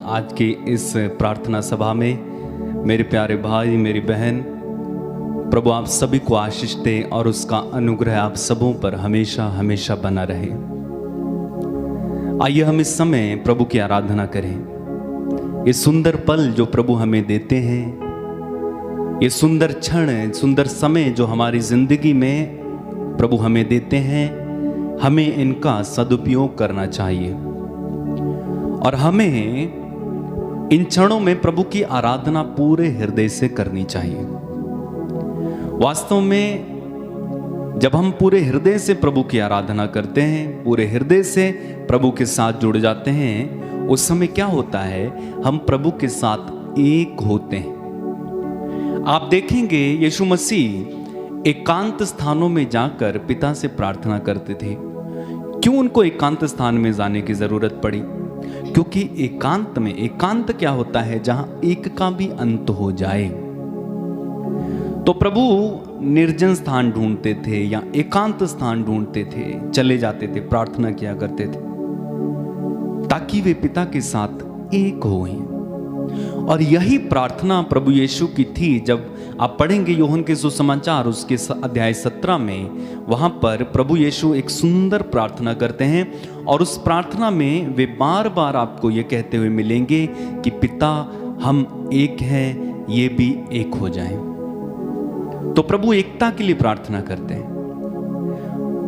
आज की इस प्रार्थना सभा में मेरे प्यारे भाई मेरी बहन, प्रभु आप सभी को आशीष दे और उसका अनुग्रह आप सबों पर हमेशा हमेशा बना रहे। आइए हम इस समय प्रभु की आराधना करें। ये सुंदर पल जो प्रभु हमें देते हैं, ये सुंदर क्षण, सुंदर समय जो हमारी जिंदगी में प्रभु हमें देते हैं, हमें इनका सदुपयोग करना चाहिए और हमें इन क्षणों में प्रभु की आराधना पूरे हृदय से करनी चाहिए। वास्तव में जब हम पूरे हृदय से प्रभु की आराधना करते हैं, पूरे हृदय से प्रभु के साथ जुड़ जाते हैं, उस समय क्या होता है, हम प्रभु के साथ एक होते हैं। आप देखेंगे यीशु मसीह एकांत स्थानों में जाकर पिता से प्रार्थना करते थे। क्यों उनको एकांत स्थान में जाने की जरूरत पड़ी? क्योंकि एकांत में, एकांत क्या होता है? जहां एक का भी अंत हो जाए। तो प्रभु निर्जन स्थान ढूंढते थे या एकांत स्थान ढूंढते थे, चले जाते थे, प्रार्थना किया करते थे ताकि वे पिता के साथ एक हों। और यही प्रार्थना प्रभु यीशु की थी। जब आप पढ़ेंगे यूहन्ना के सुसमाचार उसके अध्याय 17 में, वहां पर प्रभु यीशु एक सुंदर प्रार्थना करते हैं और उस प्रार्थना में वे बार बार आपको ये कहते हुए मिलेंगे कि पिता हम एक हैं, ये भी एक हो जाएं। तो प्रभु एकता के लिए प्रार्थना करते हैं।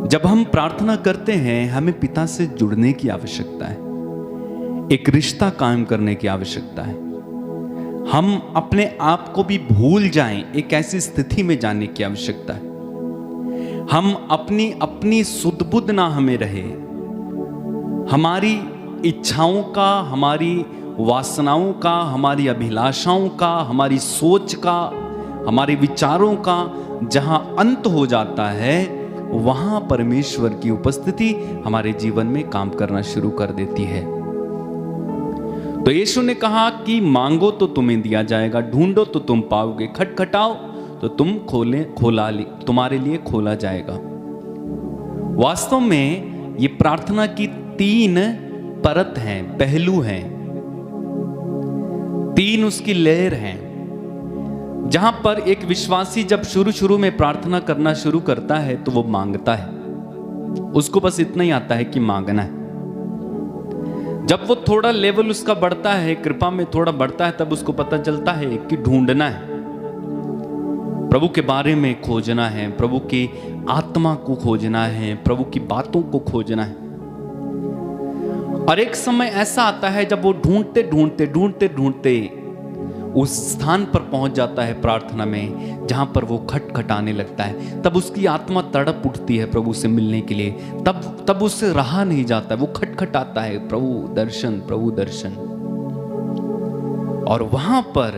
जब हम प्रार्थना करते हैं, हमें पिता से जुड़ने की आवश्यकता है, एक रिश्ता कायम करने की आवश्यकता है। हम अपने आप को भी भूल जाएं, एक ऐसी स्थिति में जाने की आवश्यकता है। हम अपनी सुध बुध ना हमें रहे, हमारी इच्छाओं का, हमारी वासनाओं का, हमारी अभिलाषाओं का, हमारी सोच का, हमारे विचारों का जहां अंत हो जाता है, वहां परमेश्वर की उपस्थिति हमारे जीवन में काम करना शुरू कर देती है। तो यीशु ने कहा कि मांगो तो तुम्हें दिया जाएगा, ढूंढो तो तुम पाओगे, खटखटाओ तो तुम्हारे लिए खोला जाएगा। वास्तव में ये प्रार्थना की 3 परत हैं, पहलू हैं, 3 उसकी लेयर हैं। जहां पर एक विश्वासी जब शुरू में प्रार्थना करना शुरू करता है तो वो मांगता है, उसको बस इतना ही आता है कि मांगना है। जब वो थोड़ा लेवल उसका बढ़ता है, कृपा में थोड़ा बढ़ता है, तब उसको पता चलता है कि ढूंढना है, प्रभु के बारे में खोजना है, प्रभु की आत्मा को खोजना है, प्रभु की बातों को खोजना है। और एक समय ऐसा आता है जब वो ढूंढते उस स्थान पर पहुंच जाता है प्रार्थना में, जहां पर वो खटखटाने लगता है। तब उसकी आत्मा तड़प उठती है प्रभु से मिलने के लिए। तब उससे रहा नहीं जाता, वो खटखटाता है, प्रभु दर्शन, प्रभु दर्शन। और वहां पर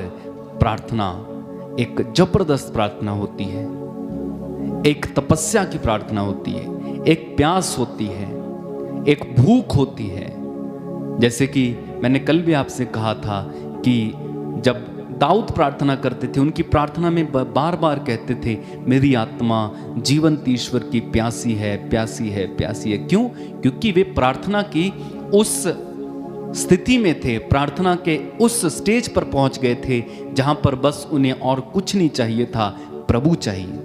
प्रार्थना एक जबरदस्त प्रार्थना होती है, एक तपस्या की प्रार्थना होती है, एक प्यास होती है, एक भूख होती है। जैसे कि मैंने कल भी आपसे कहा था कि जब दाऊद प्रार्थना करते थे, उनकी प्रार्थना में बार बार कहते थे, मेरी आत्मा जीवंत ईश्वर की प्यासी है, प्यासी है, प्यासी है। क्यों? क्योंकि वे प्रार्थना की उस स्थिति में थे, प्रार्थना के उस स्टेज पर पहुंच गए थे जहां पर बस उन्हें और कुछ नहीं चाहिए था, प्रभु चाहिए।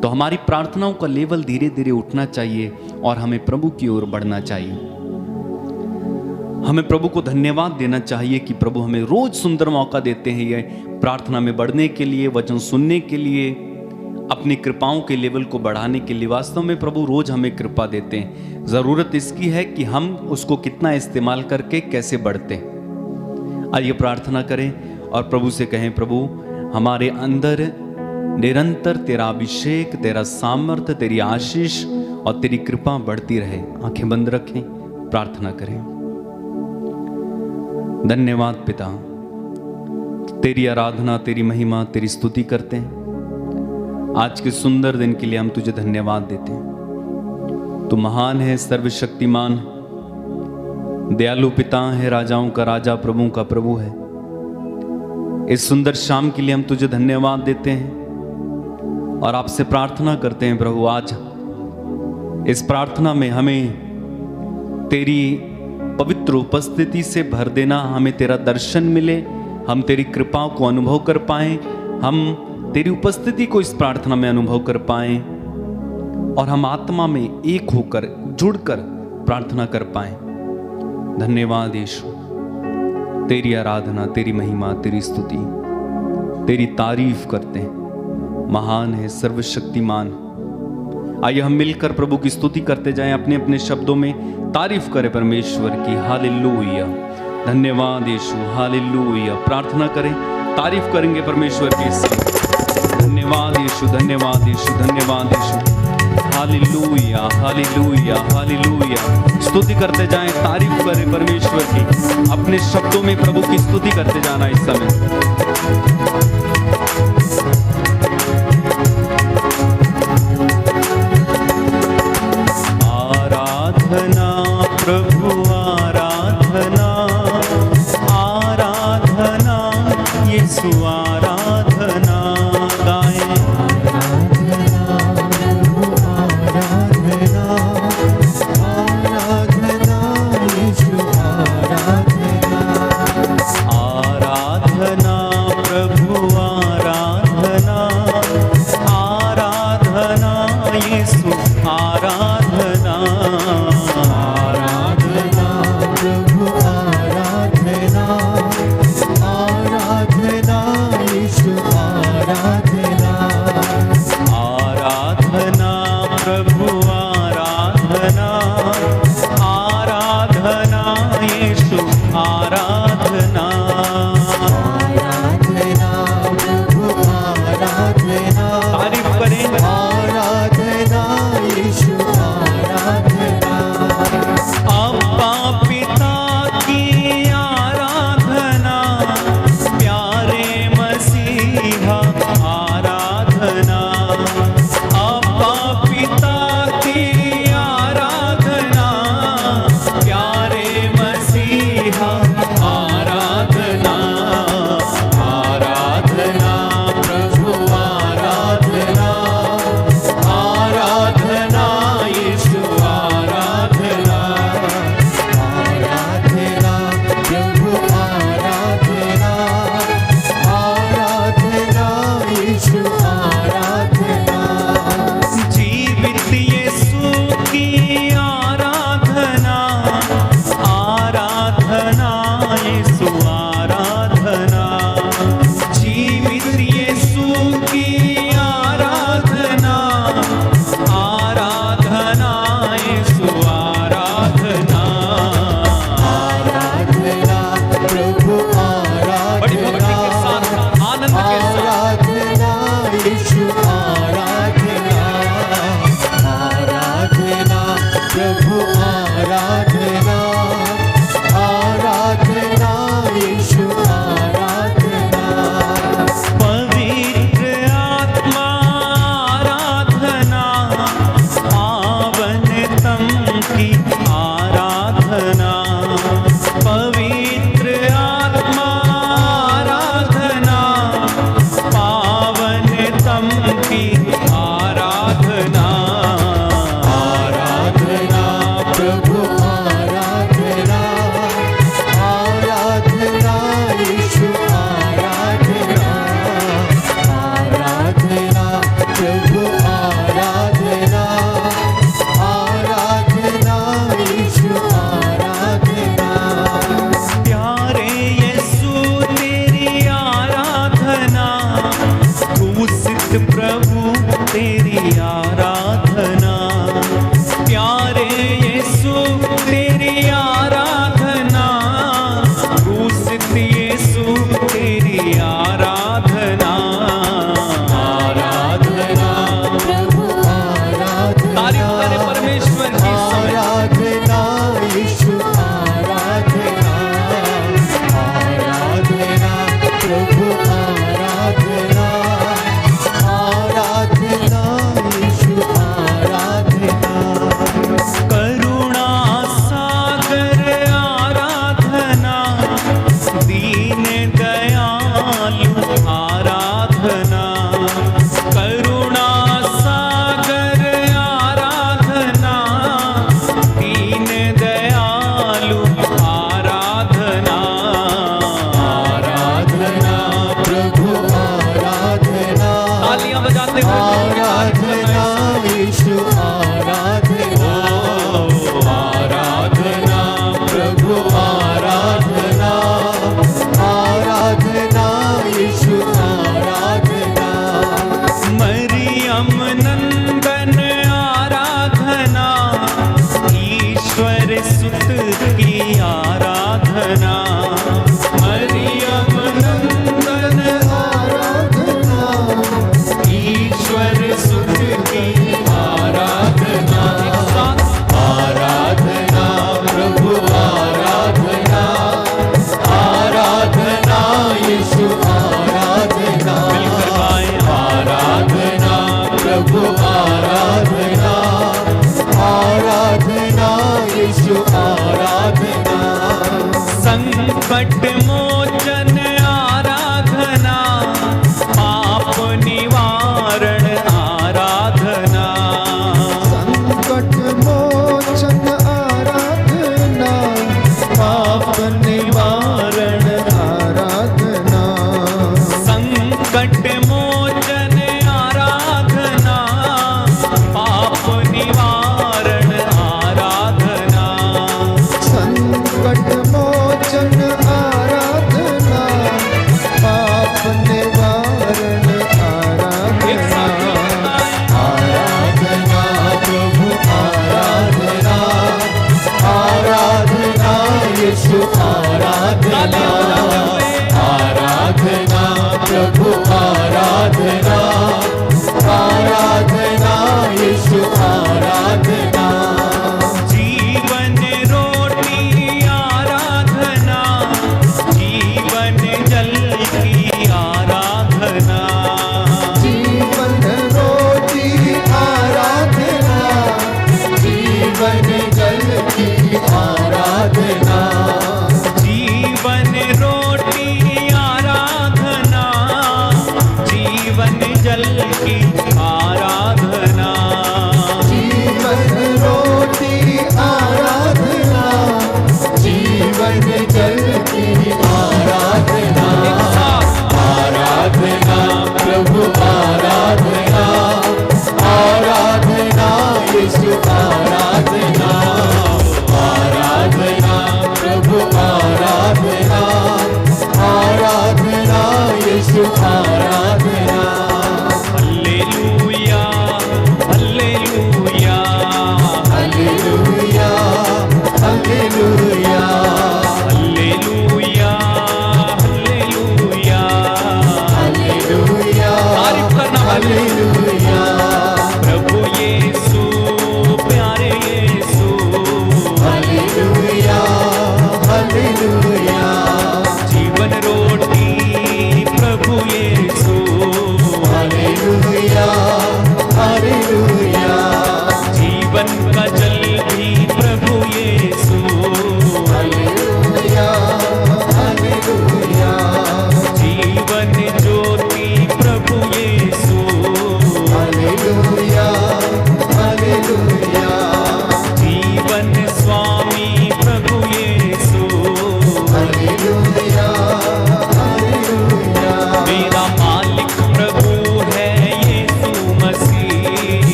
तो हमारी प्रार्थनाओं का लेवल धीरे धीरे उठना चाहिए और हमें प्रभु की ओर बढ़ना चाहिए। हमें प्रभु को धन्यवाद देना चाहिए कि प्रभु हमें रोज सुंदर मौका देते हैं ये प्रार्थना में बढ़ने के लिए, वचन सुनने के लिए, अपनी कृपाओं के लेवल को बढ़ाने के लिए। वास्तव में प्रभु रोज हमें कृपा देते हैं। जरूरत इसकी है कि हम उसको कितना इस्तेमाल करके कैसे बढ़ते हैं। आइए प्रार्थना करें और प्रभु से कहें, प्रभु हमारे अंदर निरंतर तेरा अभिषेक, तेरा सामर्थ्य, तेरी आशीष और तेरी कृपा बढ़ती रहे। आंखें बंद रखें, प्रार्थना करें। धन्यवाद पिता, तेरी आराधना, तेरी महिमा, तेरी स्तुति करते हैं। आज के सुंदर दिन के लिए हम तुझे धन्यवाद देते हैं। तू महान है, सर्वशक्तिमान, दयालु पिता है, राजाओं का राजा, प्रभुओं का प्रभु है। इस सुंदर शाम के लिए हम तुझे धन्यवाद देते हैं और आपसे प्रार्थना करते हैं प्रभु, आज इस प्रार्थना में हमें तेरी पवित्र उपस्थिति से भर देना, हमें तेरा दर्शन मिले, हम तेरी कृपाओं को अनुभव कर पाएं, हम तेरी उपस्थिति को इस प्रार्थना में अनुभव कर पाएं और हम आत्मा में एक होकर जुड़कर प्रार्थना कर पाएं। धन्यवाद यीशु, तेरी आराधना, तेरी महिमा, तेरी स्तुति, तेरी तारीफ करते हैं। महान है, सर्वशक्तिमान। आइए हम मिलकर प्रभु की स्तुति करते जाएं, अपने अपने शब्दों में तारीफ करें परमेश्वर की। हालेलुया, धन्यवाद यीशु, हालेलुया। प्रार्थना करें, तारीफ करेंगे परमेश्वर की सब। धन्यवाद यीशु, धन्यवाद यीशु, धन्यवाद यीशु। Hallelujah, hallelujah, hallelujah. स्तुति करते जाएं, तारीफ करें परमेश्वर की। अपने शब्दों में प्रभु की स्तुति करते जाना इस समय। आराधना प्रभु, आराधना, आराधना यीशु, आराधना गाएं। आराधना प्रभु, संकट मोचन आराधना, पाप निवारण आराधना, संकट मोचन आराधना, पाप निवारण आराधना, संकट मोचन आराधना, पाप निवारण आराधना, संकट मोचन आराधना, पाप निवारण आराधना, आराधना प्रभु आराधना, आराधना यीशु आराधना, आराधना प्रभु आराधना, आराधना यीशु आराधना, जीवन रोटी आराधना, जीवन जल की आराधना, जीवन रोटी आराधना, जीवन जल की आराधना, जीवन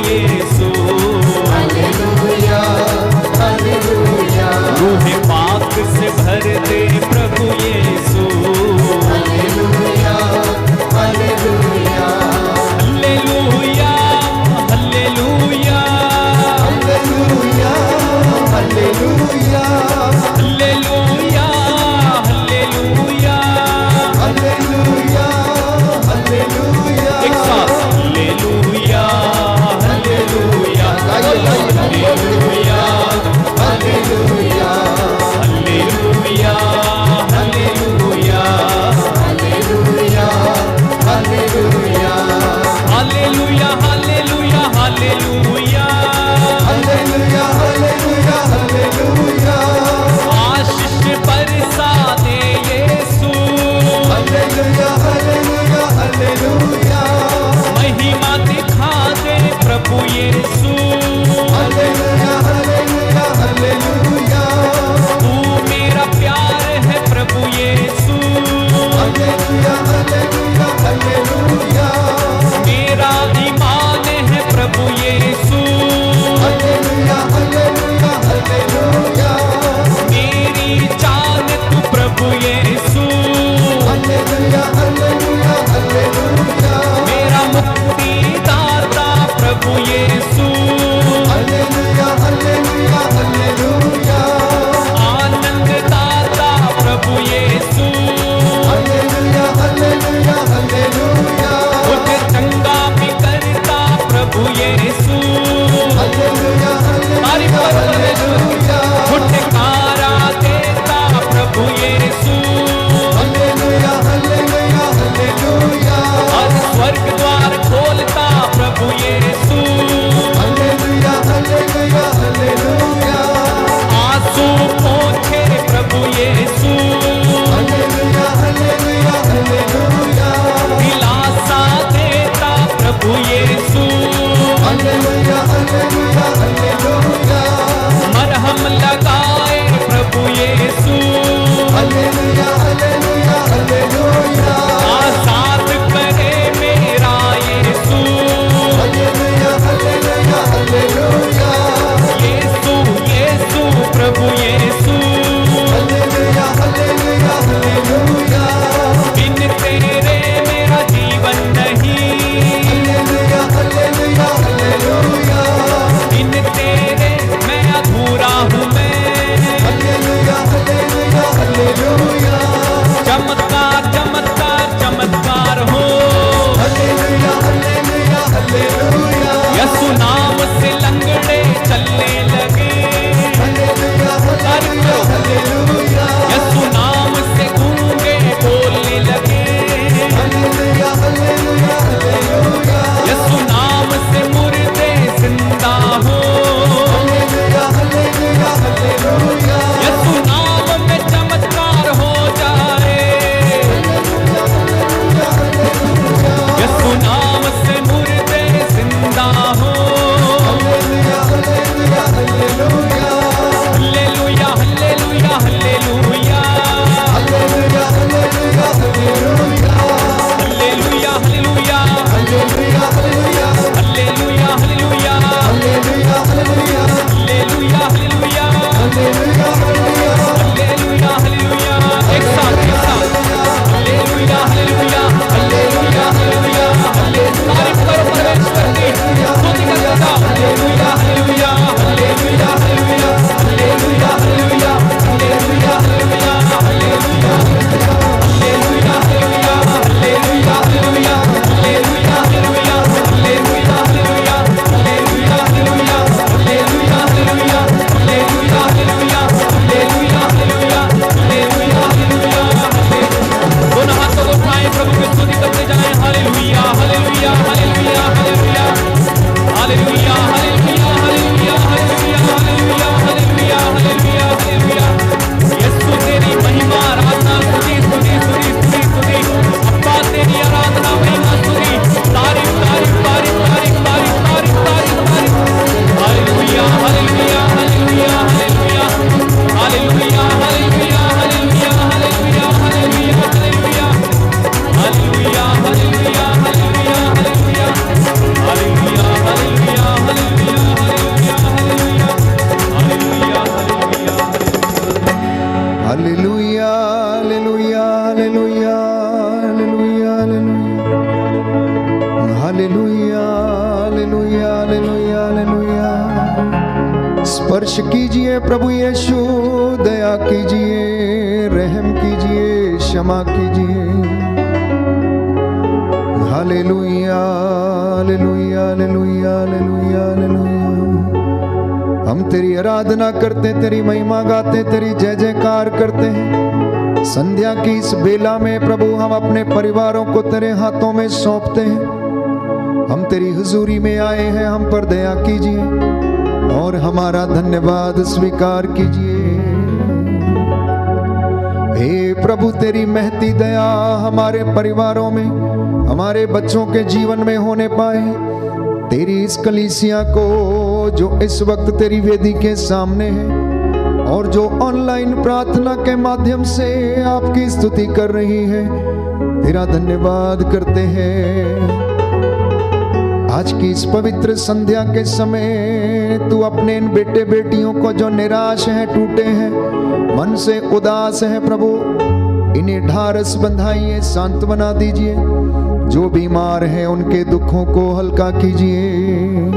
यीशु। हालेलुया हालेलुया रूह पाक से भर दे प्रभु Yeshu. Hallelujah hallelujah hallelujah hallelujah hallelujah hallelujah hallelujah hallelujah. Hallelujah hallelujah एक साथ hallelujah hallelujah hallelujah hallelujah hallelujah hallelujah hallelujah hallelujah hallelujah hallelujah hallelujah. Hallelujah hallelujah hallelujah आशीष बरसा दे यीशु। हालेलुया हालेलुया हालेलुया महिमा दिखा दे प्रभु यीशु। हालेलुया हालेलुया हालेलुया तू मेरा प्यार है प्रभु यीशु। हालेलुया हालेलुया हालेलुया मेरा ईमान है प्रभु यीशु। हालेलुया हालेलुया हालेलुया मेरी जान तू प्रभु यीशु। हालेलुया हालेलुया हालेलुया मेरा मुक्तिदाता प्रभु यीशु। स्पर्श कीजिए प्रभु यीशु, दया कीजिए, रहम कीजिए, क्षमा कीजिए। Hallelujah hallelujah hallelujah hallelujah hallelujah. हम तेरी आराधना करते, तेरी महिमा गाते, तेरी जय जयकार करते हैं। संध्या की इस बेला में प्रभु हम अपने परिवारों को तेरे हाथों में सौंपते हैं। हम तेरी हुजूरी में आए हैं, हम पर दया कीजिए और हमारा धन्यवाद स्वीकार कीजिए। हे प्रभु, तेरी महती दया हमारे परिवारों में, हमारे बच्चों के जीवन में होने पाए। तेरी इस कलीसिया को जो इस वक्त तेरी वेदी के सामने है और जो ऑनलाइन प्रार्थना के माध्यम से आपकी स्तुति कर रही है, तेरा धन्यवाद करते हैं। आज की इस पवित्र संध्या के समय तू अपने इन बेटे बेटियों को जो निराश हैं, टूटे हैं, मन से उदास है प्रभु, इन्हें ढारस बंधाइए, सांत्वना दीजिए। जो बीमार हैं उनके दुखों को हल्का कीजिए।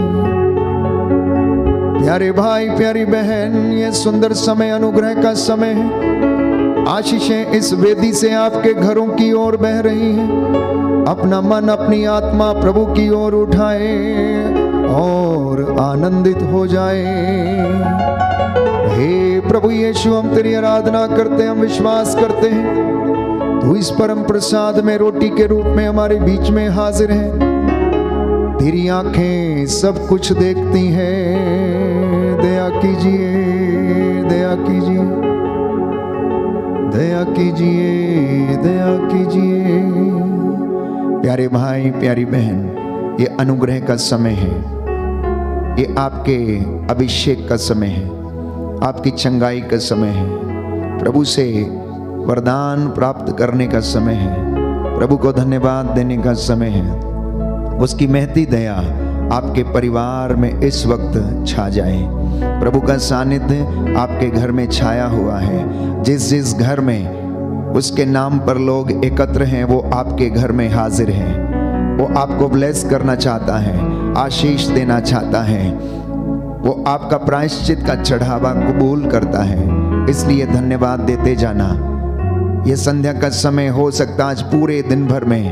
प्यारे भाई प्यारी बहन, ये सुंदर समय अनुग्रह का समय है। आशीषें इस वेदी से आपके घरों की ओर बह रही हैं। अपना मन अपनी आत्मा प्रभु की ओर उठाए और आनंदित हो जाए। हे प्रभु यीशु, हम तेरी आराधना करते हैं, हम विश्वास करते हैं तू इस परम प्रसाद में रोटी के रूप में हमारे बीच में हाजिर है। तेरी आंखें सब कुछ देखती हैं। दया कीजिए, दया कीजिए, दया कीजिए, दया कीजिए। प्यारे भाई प्यारी बहन, ये अनुग्रह का समय है, ये आपके अभिषेक का समय है, आपकी चंगाई का समय है, प्रभु से वरदान प्राप्त करने का समय है, प्रभु को धन्यवाद देने का समय है। उसकी महती दया आपके परिवार में इस वक्त छा जाए। प्रभु का सानिध्य आपके घर में छाया हुआ है। जिस जिस घर में उसके नाम पर लोग एकत्र हैं, वो आपके घर में हाजिर हैं। वो आपको ब्लेस करना चाहता है, आशीष देना चाहता है। वो आपका प्रायश्चित का चढ़ावा कबूल करता है। इसलिए धन्यवाद देते जाना। ये संध्या का समय हो सकता आज पूरे दिन भर में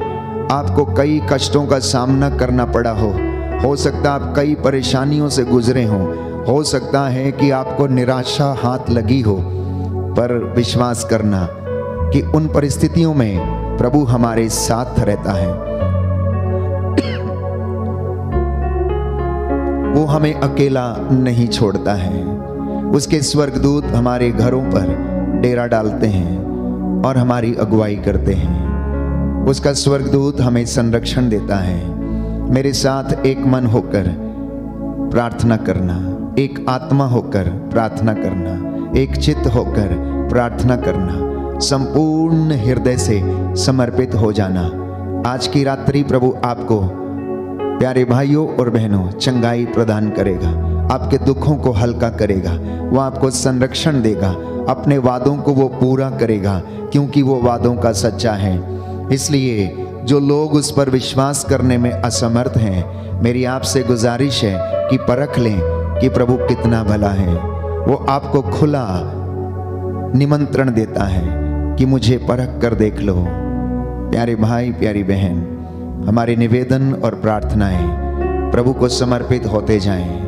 आपको कई कष्टों का सामना करना पड़ा हो सकता आप कई परेशानियों से गुजरे हो सकता है कि आपको निराशा हाथ लगी हो, पर विश्वास करना कि उन परिस्थितियों में प्रभु हमारे साथ रहता है। वो हमें अकेला नहीं छोड़ता है। उसके स्वर्गदूत हमारे घरों पर डेरा डालते हैं और हमारी अगुवाई करते हैं। उसका स्वर्गदूत हमें संरक्षण देता है। मेरे साथ एक मन होकर प्रार्थना करना, एक आत्मा होकर प्रार्थना करना, एक चित्त होकर प्रार्थना करना, संपूर्ण हृदय से समर्पित हो जाना। आज की रात्रि प्रभु आपको प्यारे भाइयों और बहनों चंगाई प्रदान करेगा, आपके दुखों को हल्का करेगा, वो आपको संरक्षण देगा, अपने वादों को वो पूरा करेगा, क्योंकि वो वादों का सच्चा है। इसलिए जो लोग उस पर विश्वास करने में असमर्थ हैं, मेरी आपसे गुजारिश है कि परख लें कि प्रभु कितना भला है। वो आपको खुला निमंत्रण देता है कि मुझे परख कर देख लो। प्यारे भाई प्यारी बहन, हमारे निवेदन और प्रार्थनाएं प्रभु को समर्पित होते जाएं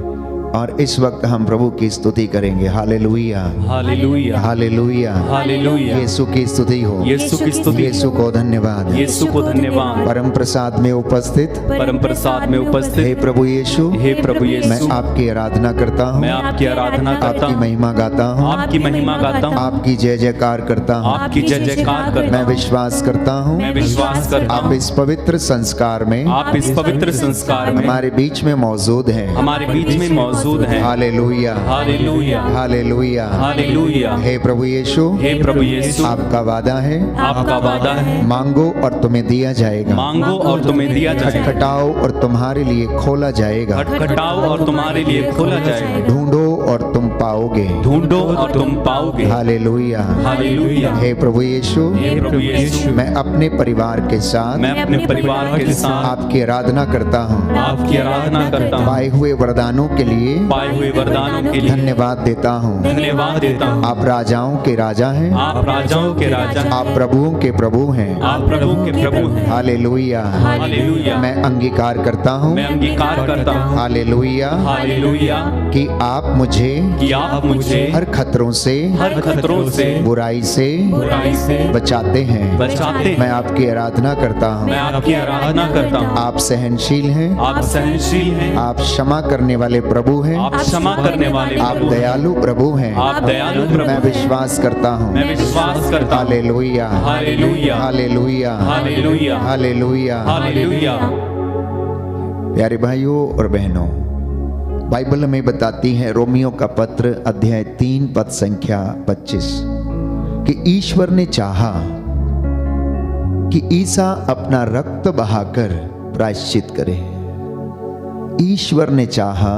और इस वक्त हम प्रभु की स्तुति करेंगे। Hallelujah hallelujah hallelujah hallelujah. Yeshu की स्तुति हो, यीशु की स्तुति, यीशु को धन्यवाद, यीशु को धन्यवाद। परम प्रसाद में उपस्थित, परम प्रसाद में उपस्थित हे प्रभु यीशु, हे प्रभु यीशु, मैं आपकी आराधना करता हूँ, मैं आपकी आराधना करता आपकी हूँ, महिमा गाता हूँ, आपकी महिमा गाता हूँ, आपकी जय जयकार करता हूँ, आपकी जय जयकार करता मैं हूँ, विश्वास करता हूँ मैं विश्वास करता आप हूँ, इस पवित्र संस्कार में, आप इस पवित्र संस्कार में हमारे बीच में मौजूद हैं। हमारे बीच में मौजूद हैं। Hallelujah hallelujah hallelujah hallelujah. हे प्रभु यीशु, हे प्रभु यीशु, आपका वादा है, आपका वादा है, मांगो और तुम्हें दिया जाएगा, मांगो और तुम्हें दिया जाएगा, खटखटाओ और तुम्हारे लिए खोला जाएगा, खटखटाओ और तुम्हारे लिए खोला जाएगा, ढूंढो और तुम पाओगे। ढूंढो और तुम पाओगे। हालेलुया। हालेलुया। हे प्रभु यीशु, हे प्रभु यीशु, मैं अपने परिवार के साथ मैं अपने परिवार के साथ आपकी आराधना करता हूँ। आपकी आराधना करता हूँ। पाए हुए वरदानों के लिए पाए हुए वरदानों के लिए धन्यवाद देता हूँ। धन्यवाद देता हूँ। आप राजाओं के राजा हैं, आप राजाओं के राजा, आप प्रभुओं के प्रभु हैं। आप प्रभु के प्रभु हैं। हालेलुया। हालेलुया। मैं अंगीकार करता हूँ, मैं अंगीकार करता हूँ। हालेलुया, हालेलुया, कि आप मुझे कि आप मुझे हर खतरों से, हर खतरों से, बुराई से बचाते हैं। बचाते हैं। मैं आपकी आराधना करता हूँ। मैं आपकी आराधना करता हूँ। आप सहनशील हैं, आप सहनशील हैं। आप क्षमा करने वाले प्रभु हैं, आप क्षमा करने वाले आप प्रभु हैं। दयालु प्रभु हैं। आप दयालु प्रभु मैं हैं। विश्वास करता हूँ। मैं विश्वास करता हूँ। Hallelujah, hallelujah, hallelujah, hallelujah, hallelujah. Hallelujah. प्यारे भाइयों और बहनों, बाइबल हमें बताती है, रोमियो का पत्र अध्याय 3 पद संख्या 25, कि ईश्वर ने चाहा कि ईसा अपना रक्त बहाकर प्रायश्चित करे। ईश्वर ने चाहा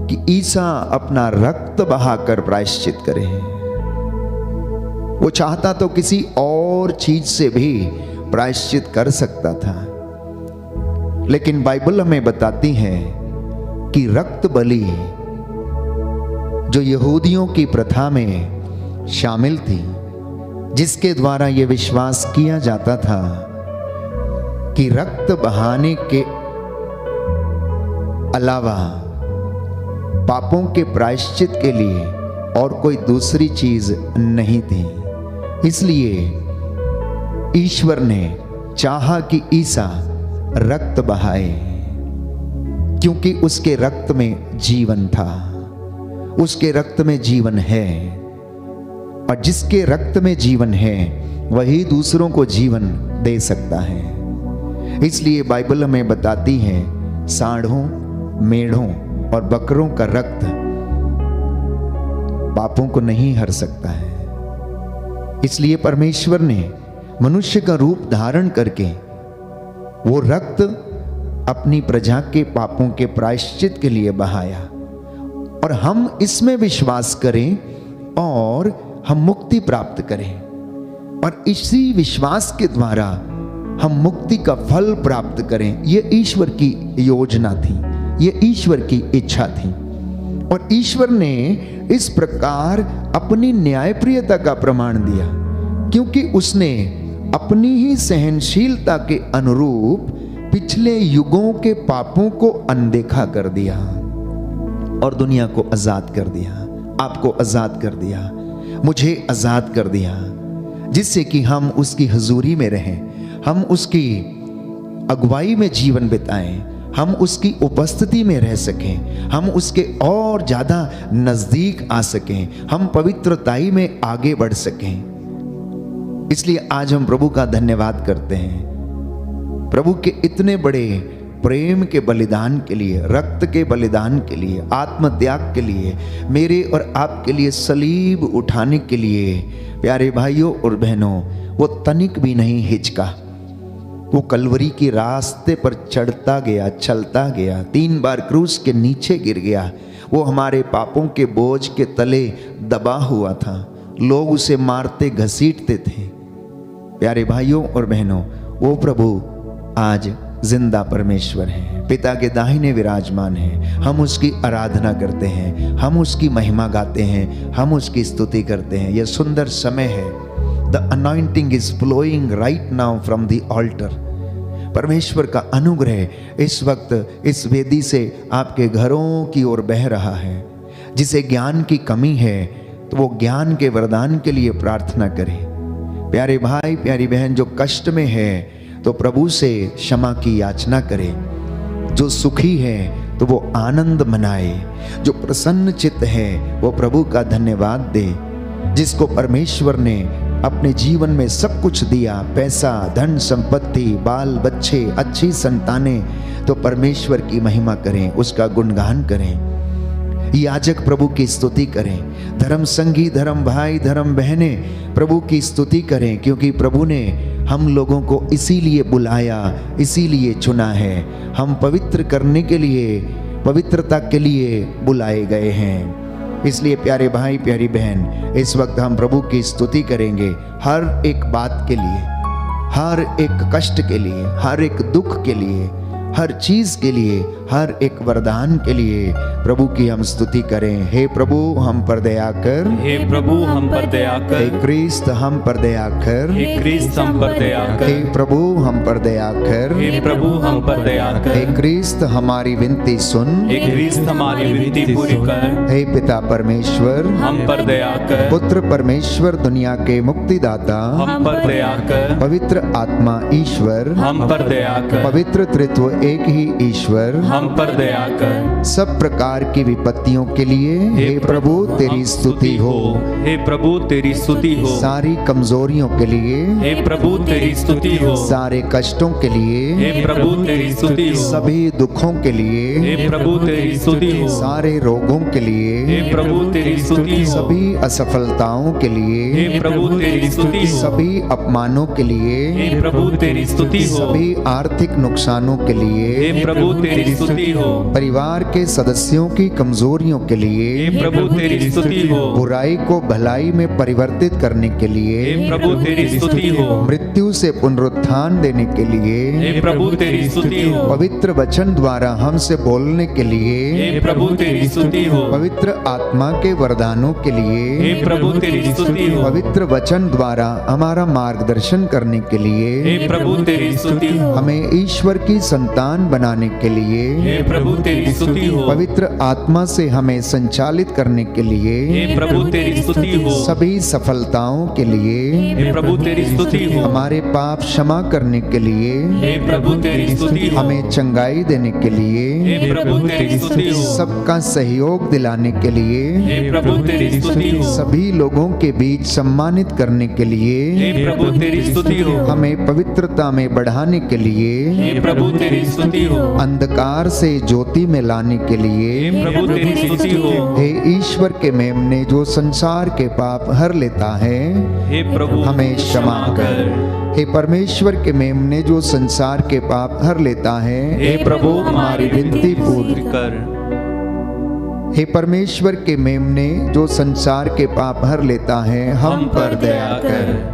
कि ईसा अपना रक्त बहाकर प्रायश्चित करे। वो चाहता तो किसी और चीज से भी प्रायश्चित कर सकता था, लेकिन बाइबल हमें बताती है कि रक्त बलि जो यहूदियों की प्रथा में शामिल थी, जिसके द्वारा यह विश्वास किया जाता था कि रक्त बहाने के अलावा पापों के प्रायश्चित के लिए और कोई दूसरी चीज नहीं थी, इसलिए ईश्वर ने चाहा कि ईसा रक्त बहाए, क्योंकि उसके रक्त में जीवन था, उसके रक्त में जीवन है, और जिसके रक्त में जीवन है वही दूसरों को जीवन दे सकता है। इसलिए बाइबल हमें बताती है, सांडों, मेढ़ों और बकरों का रक्त पापों को नहीं हर सकता है। इसलिए परमेश्वर ने मनुष्य का रूप धारण करके वो रक्त अपनी प्रजा के पापों के प्रायश्चित के लिए बहाया, और हम इसमें विश्वास करें और हम मुक्ति प्राप्त करें, और इसी विश्वास के द्वारा हम मुक्ति का फल प्राप्त करें। यह ईश्वर की योजना थी, यह ईश्वर की इच्छा थी, और ईश्वर ने इस प्रकार अपनी न्यायप्रियता का प्रमाण दिया, क्योंकि उसने अपनी ही सहनशीलता के अनुरूप पिछले युगों के पापों को अनदेखा कर दिया और दुनिया को आजाद कर दिया। आपको आजाद कर दिया, मुझे आजाद कर दिया, जिससे कि हम उसकी हुजूरी में रहें, हम उसकी अगुवाई में जीवन बिताएं, हम उसकी उपस्थिति में रह सकें, हम उसके और ज्यादा नजदीक आ सकें, हम पवित्रताई में आगे बढ़ सकें। इसलिए आज हम प्रभु का धन्यवाद करते हैं, प्रभु के इतने बड़े प्रेम के बलिदान के लिए, रक्त के बलिदान के लिए, आत्मत्याग के लिए, मेरे और आपके लिए सलीब उठाने के लिए। प्यारे भाइयों और बहनों, वो तनिक भी नहीं हिचका, वो कलवरी के रास्ते पर चढ़ता गया, चलता गया, 3 बार क्रूस के नीचे गिर गया। वो हमारे पापों के बोझ के तले दबा हुआ था, लोग उसे मारते घसीटते थे। प्यारे भाइयों और बहनों, वो प्रभु आज जिंदा परमेश्वर है, पिता के दाहिने विराजमान है। हम उसकी आराधना करते हैं, हम उसकी महिमा गाते हैं, हम उसकी स्तुति करते हैं। यह सुंदर समय है। The anointing is flowing right now from the altar. परमेश्वर का अनुग्रह इस वक्त इस वेदी से आपके घरों की ओर बह रहा है। जिसे ज्ञान की कमी है तो वो ज्ञान के वरदान के लिए प्रार्थना करे। प्यारे भाई प्यारी बहन, जो कष्ट में है तो प्रभु से क्षमा की याचना करे। जो सुखी है तो वो आनंद मनाए, जो प्रसन्न चित्त है वो प्रभु का धन्यवाद दे। जिसको परमेश्वर ने अपने जीवन में सब कुछ दिया, पैसा, धन संपत्ति, बाल बच्चे, अच्छी संतानें, तो परमेश्वर की महिमा करें, उसका गुणगान करें। याजक प्रभु की स्तुति करें, धर्म संगी, धर्म भाई, धर्म बहनें प्रभु की स्तुति करें, क्योंकि प्रभु ने हम लोगों को इसीलिए बुलाया, इसीलिए चुना है। हम पवित्र करने के लिए, पवित्रता के लिए बुलाए गए हैं। इसलिए प्यारे भाई प्यारी बहन, इस वक्त हम प्रभु की स्तुति करेंगे हर एक बात के लिए, हर एक कष्ट के लिए, हर एक दुख के लिए, हर चीज के लिए, हर एक वरदान के लिए प्रभु की हम स्तुति करें। हे प्रभु हम पर दया कर, हे प्रभु हम पर दया कर, हे क्रिस्त हम पर दया कर, हे क्रिस्त हम पर दया कर, हे प्रभु हम पर दया कर, हे प्रभु हम पर दया कर, हे क्रिस्त हमारी विनती सुन, हे क्रिस्त हमारी विनती पूरी कर, हे पिता परमेश्वर हम पर दया कर, पुत्र परमेश्वर दुनिया के मुक्तिदाता हम पर दया कर, पवित्र आत्मा ईश्वर हम पर दया कर, पवित्र त्रित्व एक ही ईश्वर हम पर दया कर, सब प्रकार की विपत्तियों के लिए हे प्रभु तेरी स्तुति हो, हे प्रभु तेरी स्तुति हो, सारी कमजोरियों के लिए हे प्रभु तेरी स्तुति हो, सारे कष्टों के लिए हे प्रभु तेरी स्तुति हो, सभी दुखों के लिए हे प्रभु तेरी स्तुति हो, सारे रोगों के लिए हे प्रभु तेरी स्तुति हो, सभी असफलताओं के लिए हे प्रभु तेरी स्तुति हो, सभी अपमानों के लिए हे प्रभु तेरी स्तुति हो, सभी आर्थिक नुकसानों के लिए हे प्रभु तेरी स्तुति हो, परिवार के सदस्यों की कमजोरियों के लिए हे प्रभु तेरी स्तुति हो, बुराई को भलाई में परिवर्तित करने के लिए हे प्रभु तेरी स्तुति हो, मृत्यु से पुनरुत्थान देने के लिए हे प्रभु तेरी स्तुति हो, पवित्र वचन द्वारा हमसे बोलने के लिए हे प्रभु तेरी स्तुति हो, पवित्र आत्मा के वरदानों के लिए हे प्रभु तेरी स्तुति हो, पवित्र वचन द्वारा हमारा मार्गदर्शन करने के लिए हे प्रभु तेरी स्तुति हो, हमें ईश्वर की संतान बनाने के लिए हे प्रभु तेरी स्तुति हो, पवित्र आत्मा से हमें संचालित करने के लिए हे प्रभु तेरी स्तुति हो, सभी सफलताओं के लिए हे प्रभु तेरी स्तुति हो, हमारे पाप क्षमा करने के लिए हे प्रभु तेरी स्तुति हो, हमें चंगाई देने के लिए हे प्रभु तेरी स्तुति हो, सबका सहयोग दिलाने के लिए हे प्रभु तेरी स्तुति हो, सभी लोगों के बीच सम्मानित करने के लिए हे प्रभु तेरी स्तुति हो, हमें पवित्रता में बढ़ाने के लिए हे प्रभु तेरी स्तुति हो, अंधकार से ज्योति में लाने के लिए हे प्रभु तेरी स्तुति हो, हे ईश्वर के मेमने जो संसार के पाप हर लेता है, हे प्रभु हमें क्षमा कर। हे परमेश्वर के मेमने जो संसार के पाप हर लेता है, हे प्रभु हमारी विनती पूरी कर, हे परमेश्वर के मेमने जो संसार के पाप हर लेता है, हम पर दया कर।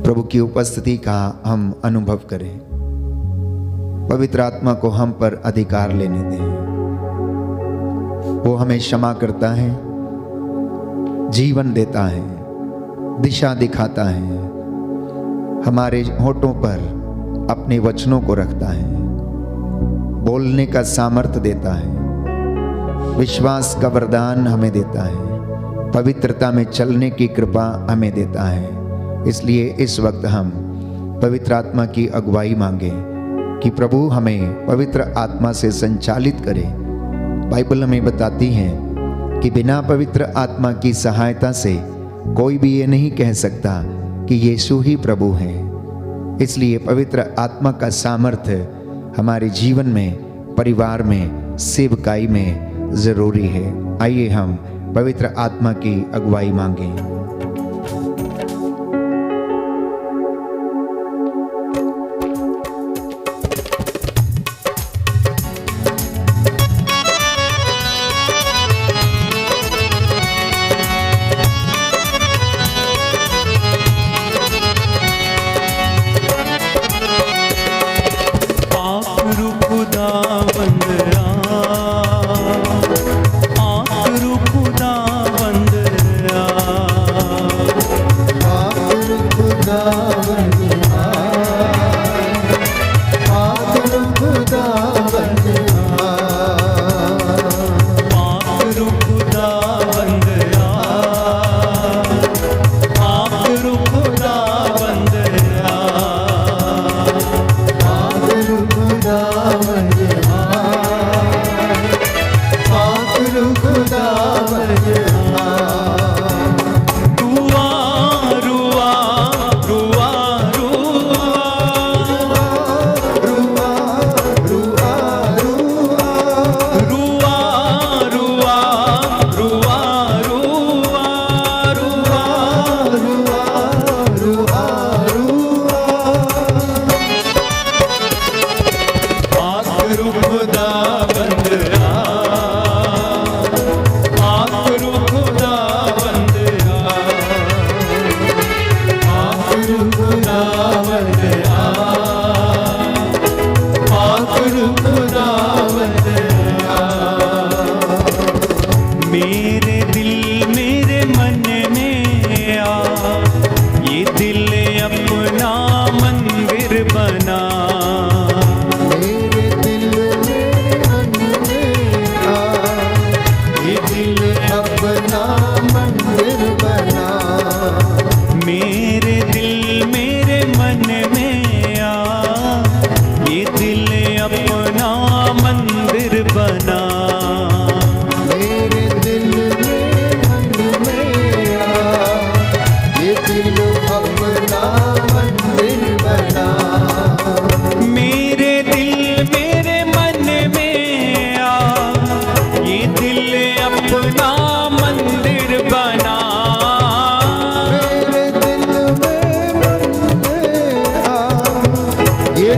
प्रभु की उपस्थिति का हम अनुभव करें, पवित्र आत्मा को हम पर अधिकार लेने दें। वो हमें क्षमा करता है, जीवन देता है, दिशा दिखाता है, हमारे होठों पर अपने वचनों को रखता है, बोलने का सामर्थ्य देता है, विश्वास का वरदान हमें देता है, पवित्रता में चलने की कृपा हमें देता है। इसलिए इस वक्त हम पवित्र आत्मा की अगुवाई मांगे कि प्रभु हमें पवित्र आत्मा से संचालित करे। बाइबल हमें बताती है कि बिना पवित्र आत्मा की सहायता से कोई भी ये नहीं कह सकता कि यीशु ही प्रभु है। इसलिए पवित्र आत्मा का सामर्थ्य हमारे जीवन में, परिवार में, सेवकाई में जरूरी है। आइए हम पवित्र आत्मा की अगुवाई मांगें।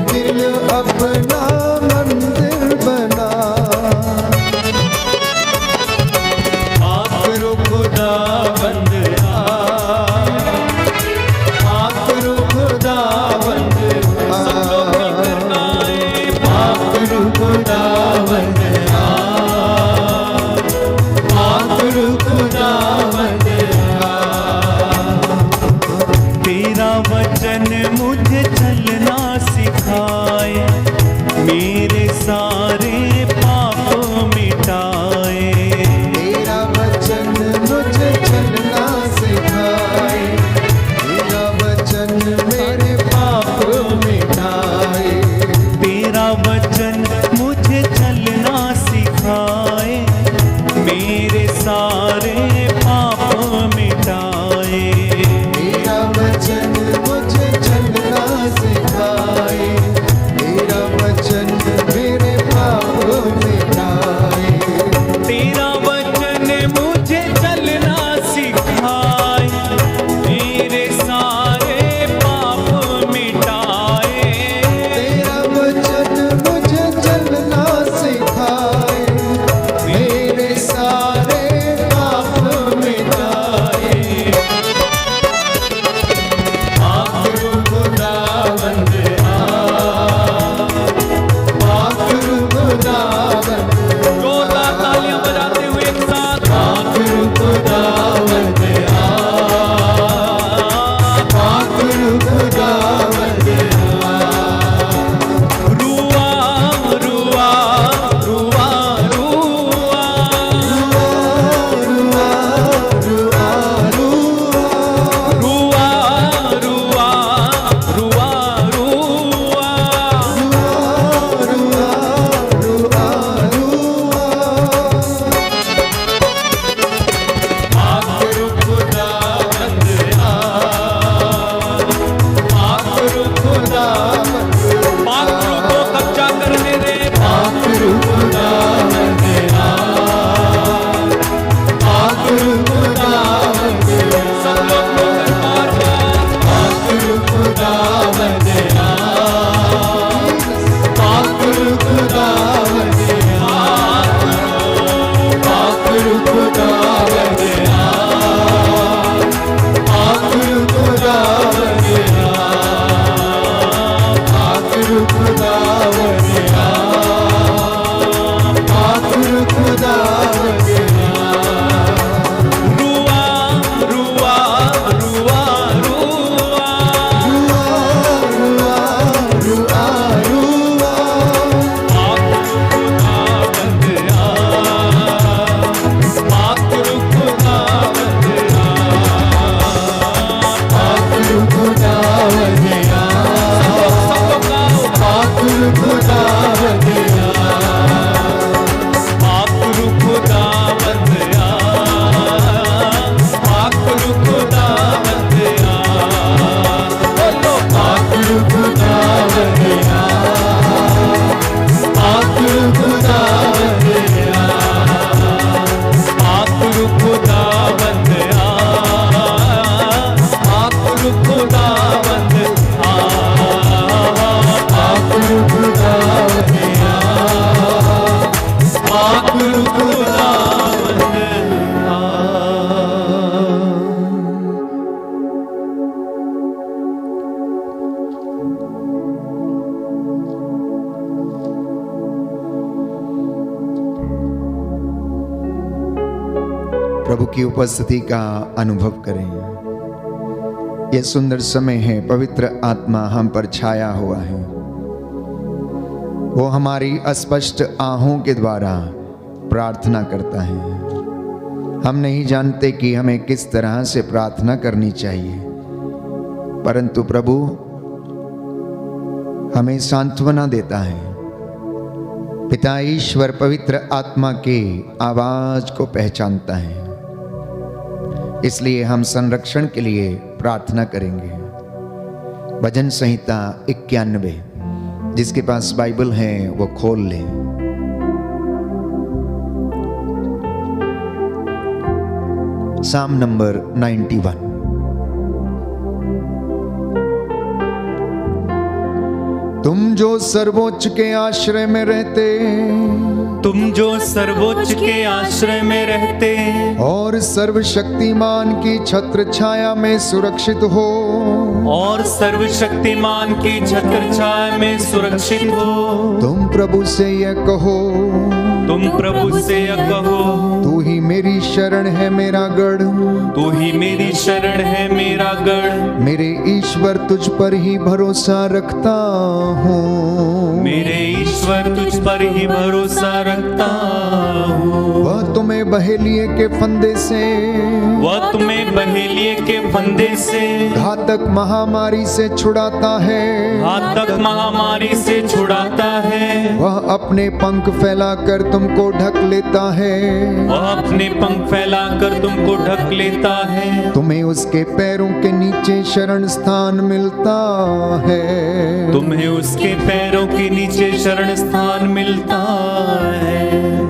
दिल अपना मंदिर बना। आखिर खुदावंद आखिर खुदावंद आखिर खुदावंद आखिर खुदावंद। तेरा वचन मुझे चलना सिखाए, मेरे सारे पाप मिटाए। तेरा वचन मुझे चलना सिखाए, तेरा वचन मेरे पाप मिटाए। तेरा वचन मुझे चलना सिखाए, मेरे सारे पाप मिटाए। तेरा वचन मुझे चलना सिखाए, तेरा वचन मेरे पाप मिटाए। तेरा वचन मुझे चलना सिखाए, मेरे सारे पाप मिटाए। तेरा वचन मुझे चलना सिखाए, मेरे सारे पाप मिटाए। आखिर खुदावंद आखिर खुदावंद। जोरदार तालियां बजाते हुए एक साथ। आखिर खुदावंद आखिर खुदावंद। रुआ रुआ रुआ रुआ रुआ रुआ रुआ रुआ रुआ रुआ रुआ। आखिर खुदावंद आखिर खुदावंद। पाखरू को कब्जा करने दे। आखिर खुदावंद आखिर खुदावंद। सब लोग होकर बार बार। आखिर खुदावंद आखिर खुदावंद आखिर खुदावंद आखिर खुदावंद आखिर खुदावंद आखिर खुदावंद। रुआ रुआ रुआ रुआ। रुआ रुआ रुआ। आखिर खुदावंद आखिर खुदावंद आखिर खुदावंद आखिर खुदावंद आखिर खुदावंद। बोलो आखिर खुदावंद आखिर खुदावंद आखिर खुदावंद आखिर खुदावंद आखिर खुदावंद आखिर खुदावंद। प्रभु की उपस्थिति का अनुभव करें। यह सुंदर समय है, पवित्र आत्मा हम पर छाया हुआ है। वो हमारी अस्पष्ट आहों के द्वारा प्रार्थना करता है। हम नहीं जानते कि हमें किस तरह से प्रार्थना करनी चाहिए, परंतु प्रभु हमें सांत्वना देता है। पिता ईश्वर पवित्र आत्मा के आवाज को पहचानता है, इसलिए हम संरक्षण के लिए प्रार्थना करेंगे। भजन संहिता 91, जिसके पास बाइबल है वो खोल ले। साम नंबर 91। तुम जो सर्वोच्च के आश्रय में रहते तुम जो सर्वोच्च के आश्रय में रहते और सर्वशक्तिमान की छत्र छाया में सुरक्षित हो, और सर्वशक्तिमान की छत्र छाया में सुरक्षित हो, तुम प्रभु से यह कहो, तुम प्रभु से यह कहो, तू ही मेरी शरण है मेरा गढ़, तू ही मेरी शरण है मेरा गढ़, मेरे ईश्वर तुझ पर ही भरोसा रखता हूँ, मेरे ईश्वर तुझ पर ही भरोसा रखता हूँ। वह तुम्हें बहेलिए के फंदे से, वह तुम्हें बहेलिए के फंदे से, घातक महामारी से छुड़ाता है, घातक महामारी से छुड़ाता है, वह अपने पंख फैलाकर तुमको ढक लेता है, वह अपने पंख फैलाकर तुमको ढक लेता है, तुम्हें उसके पैरों के नीचे शरण स्थान मिलता है, तुम्हें उसके पैरों के नीचे शरण स्थान मिलता है।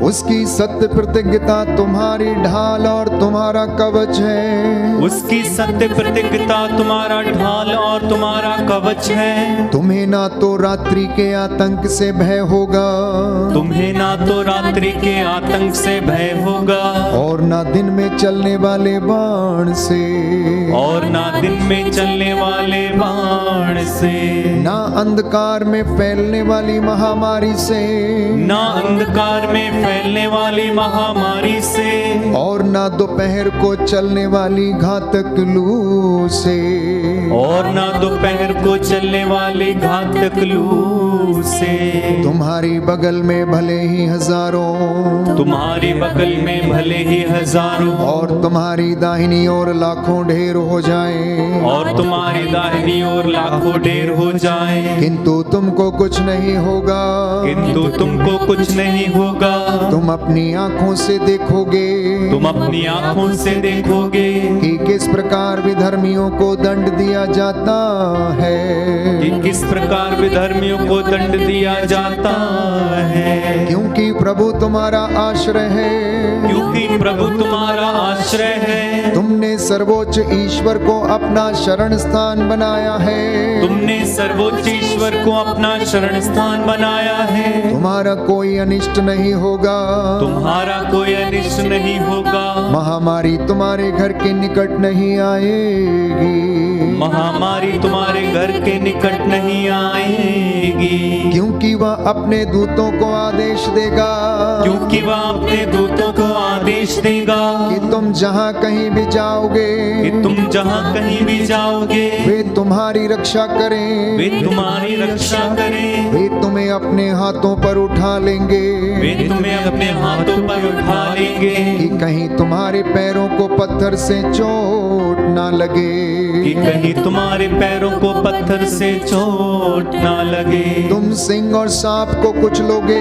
उसकी सत्य प्रतिज्ञता तुम्हारी ढाल और तुम्हारा कवच है, उसकी सत्य प्रतिज्ञता तुम्हारा ढाल और तुम्हारा कवच है, तुम्हें ना तो रात्रि के आतंक से भय होगा, तुम्हें ना तो रात्रि के आतंक से भय होगा, और ना दिन में चलने वाले बाण से, और ना दिन में चलने वाले बाण से, ना अंधकार में फैलने वाली महामारी से, ना अंधकार में फैलने वाली महामारी से, और ना दोपहर को चलने वाली घातक लू से, और ना दोपहर को चलने वाली घातक लू से। तुम्हारी बगल में भले ही हजारों, तुम्हारी बगल में भले ही हजारों, और तुम्हारी दाहिनी ओर लाखों ढेर हो जाएं, और तुम्हारी दाहिनी ओर लाखों ढेर हो जाएं, किंतु तुमको कुछ नहीं होगा, किंतु तुमको कुछ नहीं होगा, तुम अपनी आंखों से देखोगे, तुम अपनी आंखों से देखोगे कि किस प्रकार विधर्मियों को दंड दिया जाता है, कि किस प्रकार विधर्मियों को दंड दिया जाता है, क्योंकि प्रभु तुम्हारा आश्रय है, क्योंकि प्रभु तुम्हारा आश्रय है, तुमने सर्वोच्च ईश्वर को अपना शरण स्थान बनाया है, तुमने सर्वोच्च ईश्वर को अपना शरण स्थान बनाया है, तुम्हारा कोई अनिष्ट नहीं होगा, तुम्हारा कोई अनिष्ट नहीं होगा, महामारी तुम्हारे घर के निकट नहीं आएगी, महामारी तुम्हारे घर के निकट नहीं आएगी, क्योंकि वह अपने दूतों को आदेश देगा, क्योंकि वह अपने दूतों को आदेश देगा कि तुम जहाँ कहीं भी जाओगे, कि तुम जहाँ कहीं भी जाओगे वे तुम्हारी रक्षा करें, वे तुम्हारी रक्षा करें, वे तुम्हें अपने हाथों पर उठा लेंगे, वे तुम्हें अपने हाथों पर उठा लेंगे, कि कहीं तुम्हारे पैरों को पत्थर से चोट ना लगे, कि कहीं तुम्हारे पैरों को पत्थर से चोट ना लगे, तुम सिंह और सांप को कुचलोगे,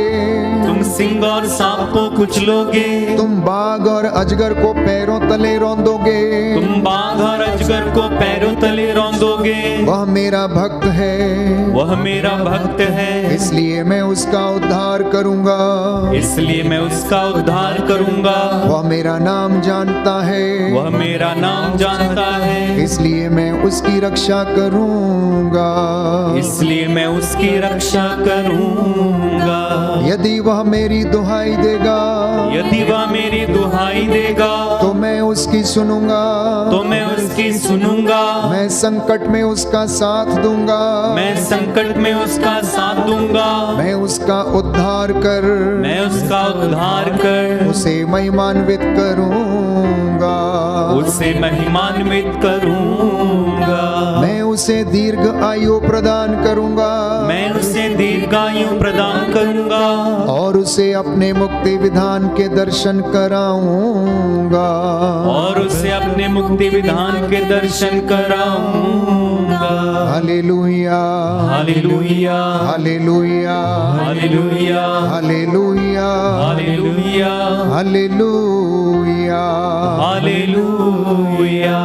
तुम सिंह और सांप को कुचलोगे, तुम बाघ और अजगर को पैरों तले रौंदोगे, तुम बाघ और अजगर को पैरों तले रौंदोगे, वह मेरा भक्त है, वह मेरा भक्त है, इसलिए मैं उसका उद्धार करूंगा, इसलिए मैं उसका उद्धार करूंगा, वह मेरा नाम जानता है, वह मेरा नाम जानता है, इसलिए मैं उसकी रक्षा करूंगा, इसलिए मैं उसकी रक्षा करूंगा, यदि वह मेरी दुहाई देगा, यदि वह मेरी दुहाई देगा, तो मैं उसकी सुनूंगा, तो मैं उसकी सुनूंगा, मैं संकट में उसका साथ दूंगा, मैं संकट में उसका साथ दूंगा, मैं उसका उद्धार कर, मैं उसका उद्धार कर, उसे महिमान्वित करूंगा, उसे महिमान्वित करूंगा, मैं उसे दीर्घ आयु प्रदान करूंगा, मैं उसे दीर्घायु प्रदान करूंगा, और उसे अपने मुक्ति विधान के दर्शन कराऊंगा, और उसे अपने मुक्ति विधान के दर्शन कराऊंगा। Hallelujah, hallelujah, hallelujah, hallelujah, hallelujah, hallelujah, hallelujah. Hallelujah hallelujah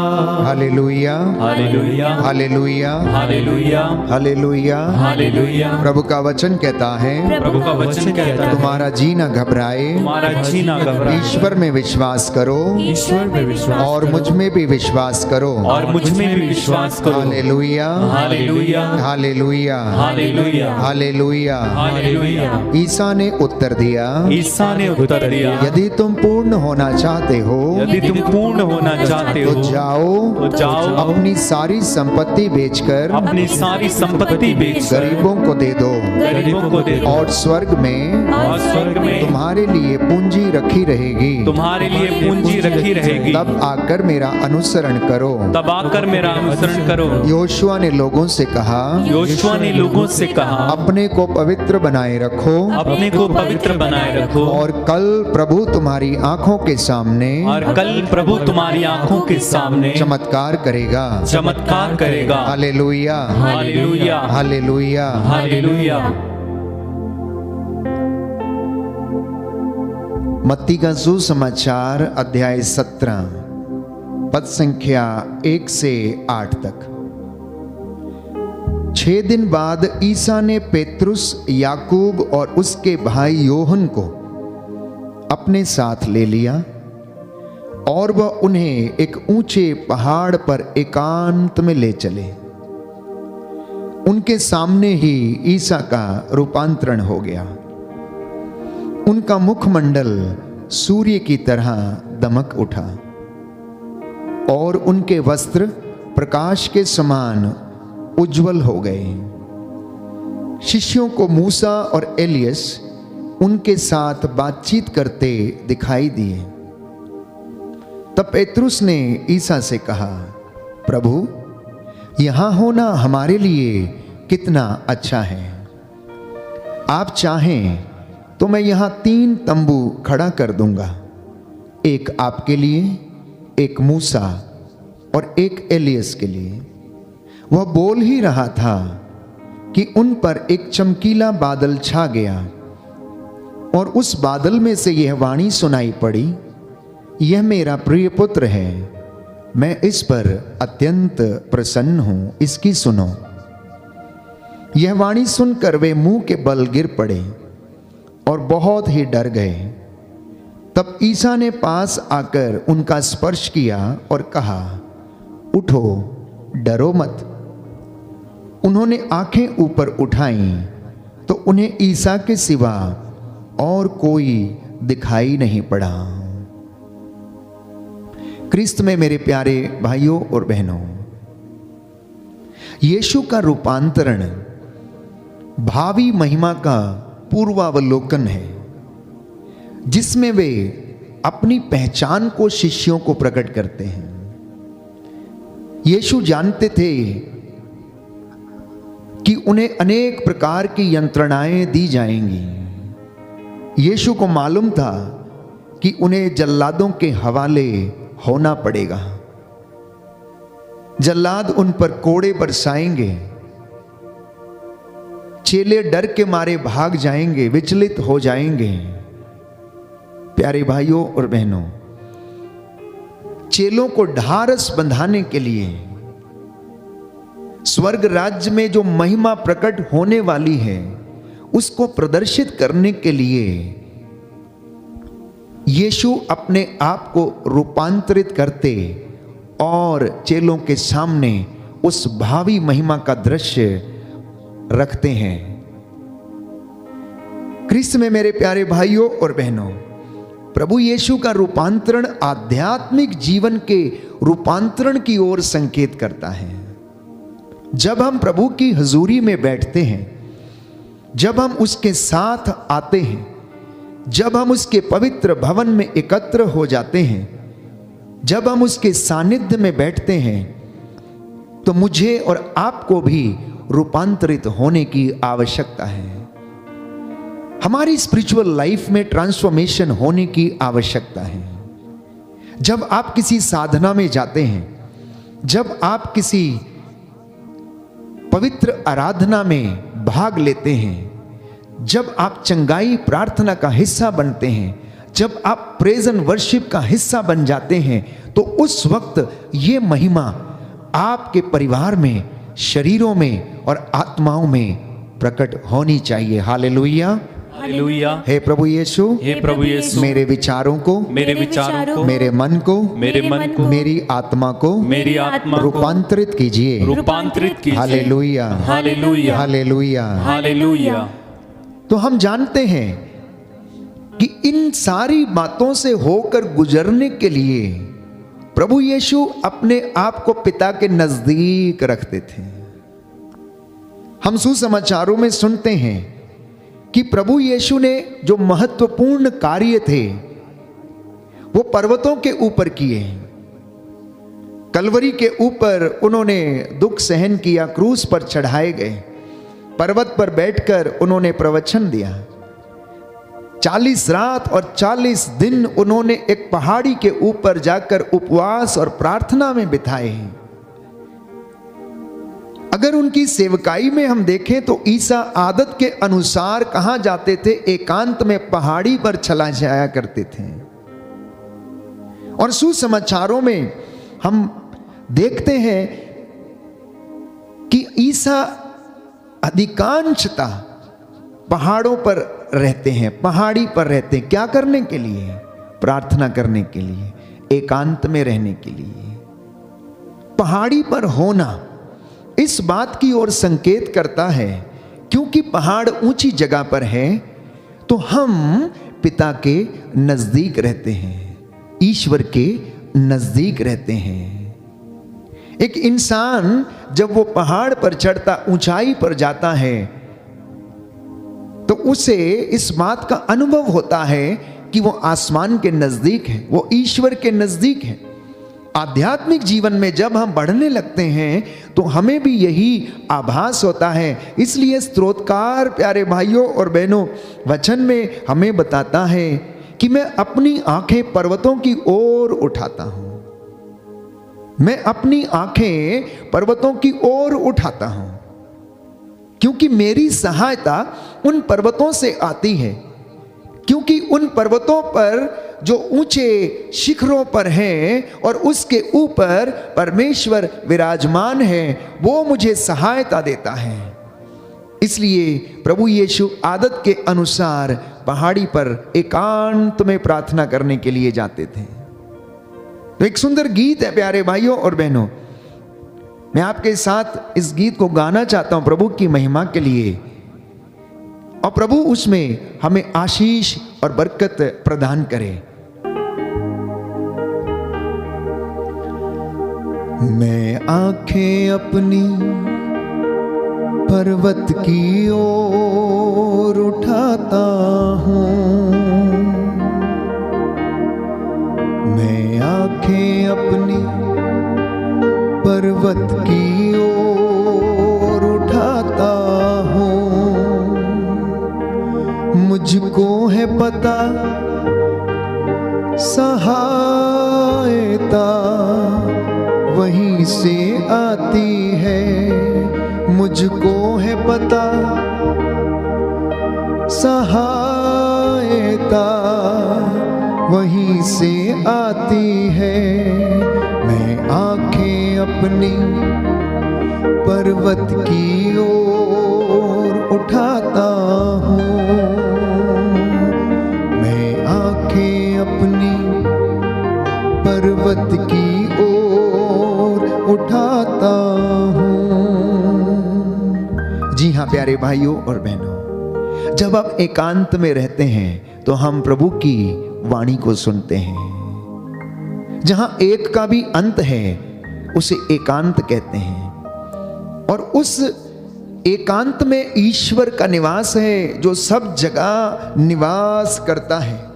hallelujah hallelujah hallelujah hallelujah hallelujah hallelujah. प्रभु का वचन कहता है, प्रभु का वचन कहता है, तुम्हारा जी न घबराए, तुम्हारा जी ना घबराए, ईश्वर में विश्वास करो ईश्वर में विश्वास और मुझ में भी विश्वास करो। और मुझ में भी विश्वास करो। Hallelujah hallelujah hallelujah hallelujah hallelujah. Hallelujah. Isa ने उत्तर दिया, ईसा ने उत्तर दिया, यदि तुम पूर्ण होना चाहते हो यदि तुम पूर्ण होना चाहते तो हो जाओ जाओ, अपनी सारी संपत्ति बेचकर अपनी सारी संपत्ति बेचकर गरीबों को दे दो गरीबों को दे दो, और स्वर्ग में और स्वर्ग में तुम्हारे लिए पूंजी रखी रहेगी। तुम्हारे लिए पूंजी रखी रहेगी। तब आकर मेरा अनुसरण करो। तब आकर मेरा अनुसरण करो। योशुआ ने लोगों से कहा, योशुआ ने लोगों से कहा, अपने को पवित्र बनाए रखो अपने को पवित्र बनाए रखो, और कल प्रभु तुम्हारी आंखों के सामने और कल प्रभु तुम्हारी आंखों के सामने चमत्कार करेगा। चमत्कार करेगा। Hallelujah hallelujah hallelujah. हालेलुया। मत्ती का सुसमाचार अध्याय 17 पद संख्या 1 से 8 तक। 6 दिन बाद ईसा ने पेत्रुस, याकूब और उसके भाई योहन को अपने साथ ले लिया और वह उन्हें एक ऊंचे पहाड़ पर एकांत में ले चले। उनके सामने ही ईसा का रूपांतरण हो गया। उनका मुखमंडल सूर्य की तरह दमक उठा और उनके वस्त्र प्रकाश के समान उज्जवल हो गए। शिष्यों को मूसा और एलियस उनके साथ बातचीत करते दिखाई दिए। तब पेत्रुस ने ईसा से कहा, प्रभु, यहां होना हमारे लिए कितना अच्छा है। आप चाहें तो मैं यहां 3 तंबू खड़ा कर दूंगा, एक आपके लिए, एक मूसा और एक एलियस के लिए। वह बोल ही रहा था कि उन पर एक चमकीला बादल छा गया और उस बादल में से यह वाणी सुनाई पड़ी, यह मेरा प्रिय पुत्र है, मैं इस पर अत्यंत प्रसन्न हूं, इसकी सुनो। यह वाणी सुनकर वे मुंह के बल गिर पड़े और बहुत ही डर गए। तब ईसा ने पास आकर उनका स्पर्श किया और कहा, उठो, डरो मत। उन्होंने आंखें ऊपर उठाईं तो उन्हें ईसा के सिवा और कोई दिखाई नहीं पड़ा। क्रिस्त में मेरे प्यारे भाइयों और बहनों, यीशु का रूपांतरण भावी महिमा का पूर्वावलोकन है, जिसमें वे अपनी पहचान को शिष्यों को प्रकट करते हैं। यीशु जानते थे कि उन्हें अनेक प्रकार की यंत्रणाएं दी जाएंगी। यीशु को मालूम था कि उन्हें जल्लादों के हवाले होना पड़ेगा। जल्लाद उन पर कोड़े बरसाएंगे, चेले डर के मारे भाग जाएंगे, विचलित हो जाएंगे। प्यारे भाइयों और बहनों, चेलों को ढारस बंधाने के लिए स्वर्ग राज्य में जो महिमा प्रकट होने वाली है उसको प्रदर्शित करने के लिए यीशु अपने आप को रूपांतरित करते और चेलों के सामने उस भावी महिमा का दृश्य रखते हैं। क्रिस्त में मेरे प्यारे भाइयों और बहनों, प्रभु यीशु का रूपांतरण आध्यात्मिक जीवन के रूपांतरण की ओर संकेत करता है। जब हम प्रभु की हजूरी में बैठते हैं, जब हम उसके साथ आते हैं, जब हम उसके पवित्र भवन में एकत्र हो जाते हैं, जब हम उसके सानिध्य में बैठते हैं, तो मुझे और आपको भी रूपांतरित होने की आवश्यकता है। हमारी स्पिरिचुअल लाइफ में ट्रांसफॉर्मेशन होने की आवश्यकता है। जब आप किसी साधना में जाते हैं, जब आप किसी पवित्र आराधना में भाग लेते हैं, जब आप चंगाई प्रार्थना का हिस्सा बनते हैं, जब आप प्रेज एंड वर्शिप का हिस्सा बन जाते हैं तो उस वक्त ये महिमा आपके परिवार में, शरीरों में और आत्माओं में प्रकट होनी चाहिए। Hallelujah, hallelujah. हे प्रभु यीशु, हे प्रभु यीशु, मेरे विचारों को, मेरे विचारों को, मेरे मन को, मेरी आत्मा को, मेरी आत्मा को रूपांतरित कीजिए। रूपांतरित कीजिए। Hallelujah, hallelujah, hallelujah, hallelujah. तो हम जानते हैं कि इन सारी बातों से होकर गुजरने के लिए प्रभु यीशु अपने आप को पिता के नजदीक रखते थे। हम सुसमाचारों में सुनते हैं कि प्रभु यीशु ने जो महत्वपूर्ण कार्य थे वो पर्वतों के ऊपर किए। कलवरी के ऊपर उन्होंने दुख सहन किया, क्रूस पर चढ़ाए गए, पर्वत पर बैठकर उन्होंने प्रवचन दिया। 40 रात और 40 दिन उन्होंने एक पहाड़ी के ऊपर जाकर उपवास और प्रार्थना में बिताए। अगर उनकी सेवकाई में हम देखें तो ईसा आदत के अनुसार कहां जाते थे? एकांत में पहाड़ी पर चला जाया करते थे। और सुसमाचारों में हम देखते हैं कि ईसा अधिकांशतः पहाड़ों पर रहते हैं, पहाड़ी पर रहते हैं। क्या करने के लिए? प्रार्थना करने के लिए, एकांत में रहने के लिए। पहाड़ी पर होना इस बात की ओर संकेत करता है क्योंकि पहाड़ ऊंची जगह पर है तो हम पिता के नजदीक रहते हैं, ईश्वर के नजदीक रहते हैं। एक इंसान जब वो पहाड़ पर चढ़ता, ऊंचाई पर जाता है तो उसे इस बात का अनुभव होता है कि वो आसमान के नजदीक है, वो ईश्वर के नजदीक है। आध्यात्मिक जीवन में जब हम बढ़ने लगते हैं तो हमें भी यही आभास होता है। इसलिए स्तोत्रकार प्यारे भाइयों और बहनों वचन में हमें बताता है कि मैं अपनी आंखें पर्वतों की ओर उठाता हूं, मैं अपनी आंखें पर्वतों की ओर उठाता हूं क्योंकि मेरी सहायता उन पर्वतों से आती है। क्योंकि उन पर्वतों पर जो ऊंचे शिखरों पर हैं और उसके ऊपर परमेश्वर विराजमान है, वो मुझे सहायता देता है। इसलिए प्रभु यीशु आदत के अनुसार पहाड़ी पर एकांत में प्रार्थना करने के लिए जाते थे। तो एक सुंदर गीत है प्यारे भाइयों और बहनों, मैं आपके साथ इस गीत को गाना चाहता हूं प्रभु की महिमा के लिए, और प्रभु उसमें हमें आशीष और बरकत प्रदान करे। मैं आंखें अपनी पर्वत की ओर उठाता हूँ, मैं आंखें अपनी पर्वत की ओर उठाता हूँ। मुझको है पता सहायता वहीं से आती है, मुझको है पता सहायता वहीं से आती है। मैं आंखें अपनी पर्वत की ओर उठाता हूँ, मैं आंखें अपनी पर्वत की ओर उठाता हूँ। जी हाँ प्यारे भाइयों और बहनों, जब आप एकांत में रहते हैं तो हम प्रभु की वाणी को सुनते हैं। जहां एक का भी अंत है उसे एकांत कहते हैं, और उस एकांत में ईश्वर का निवास है जो सब जगह निवास करता है।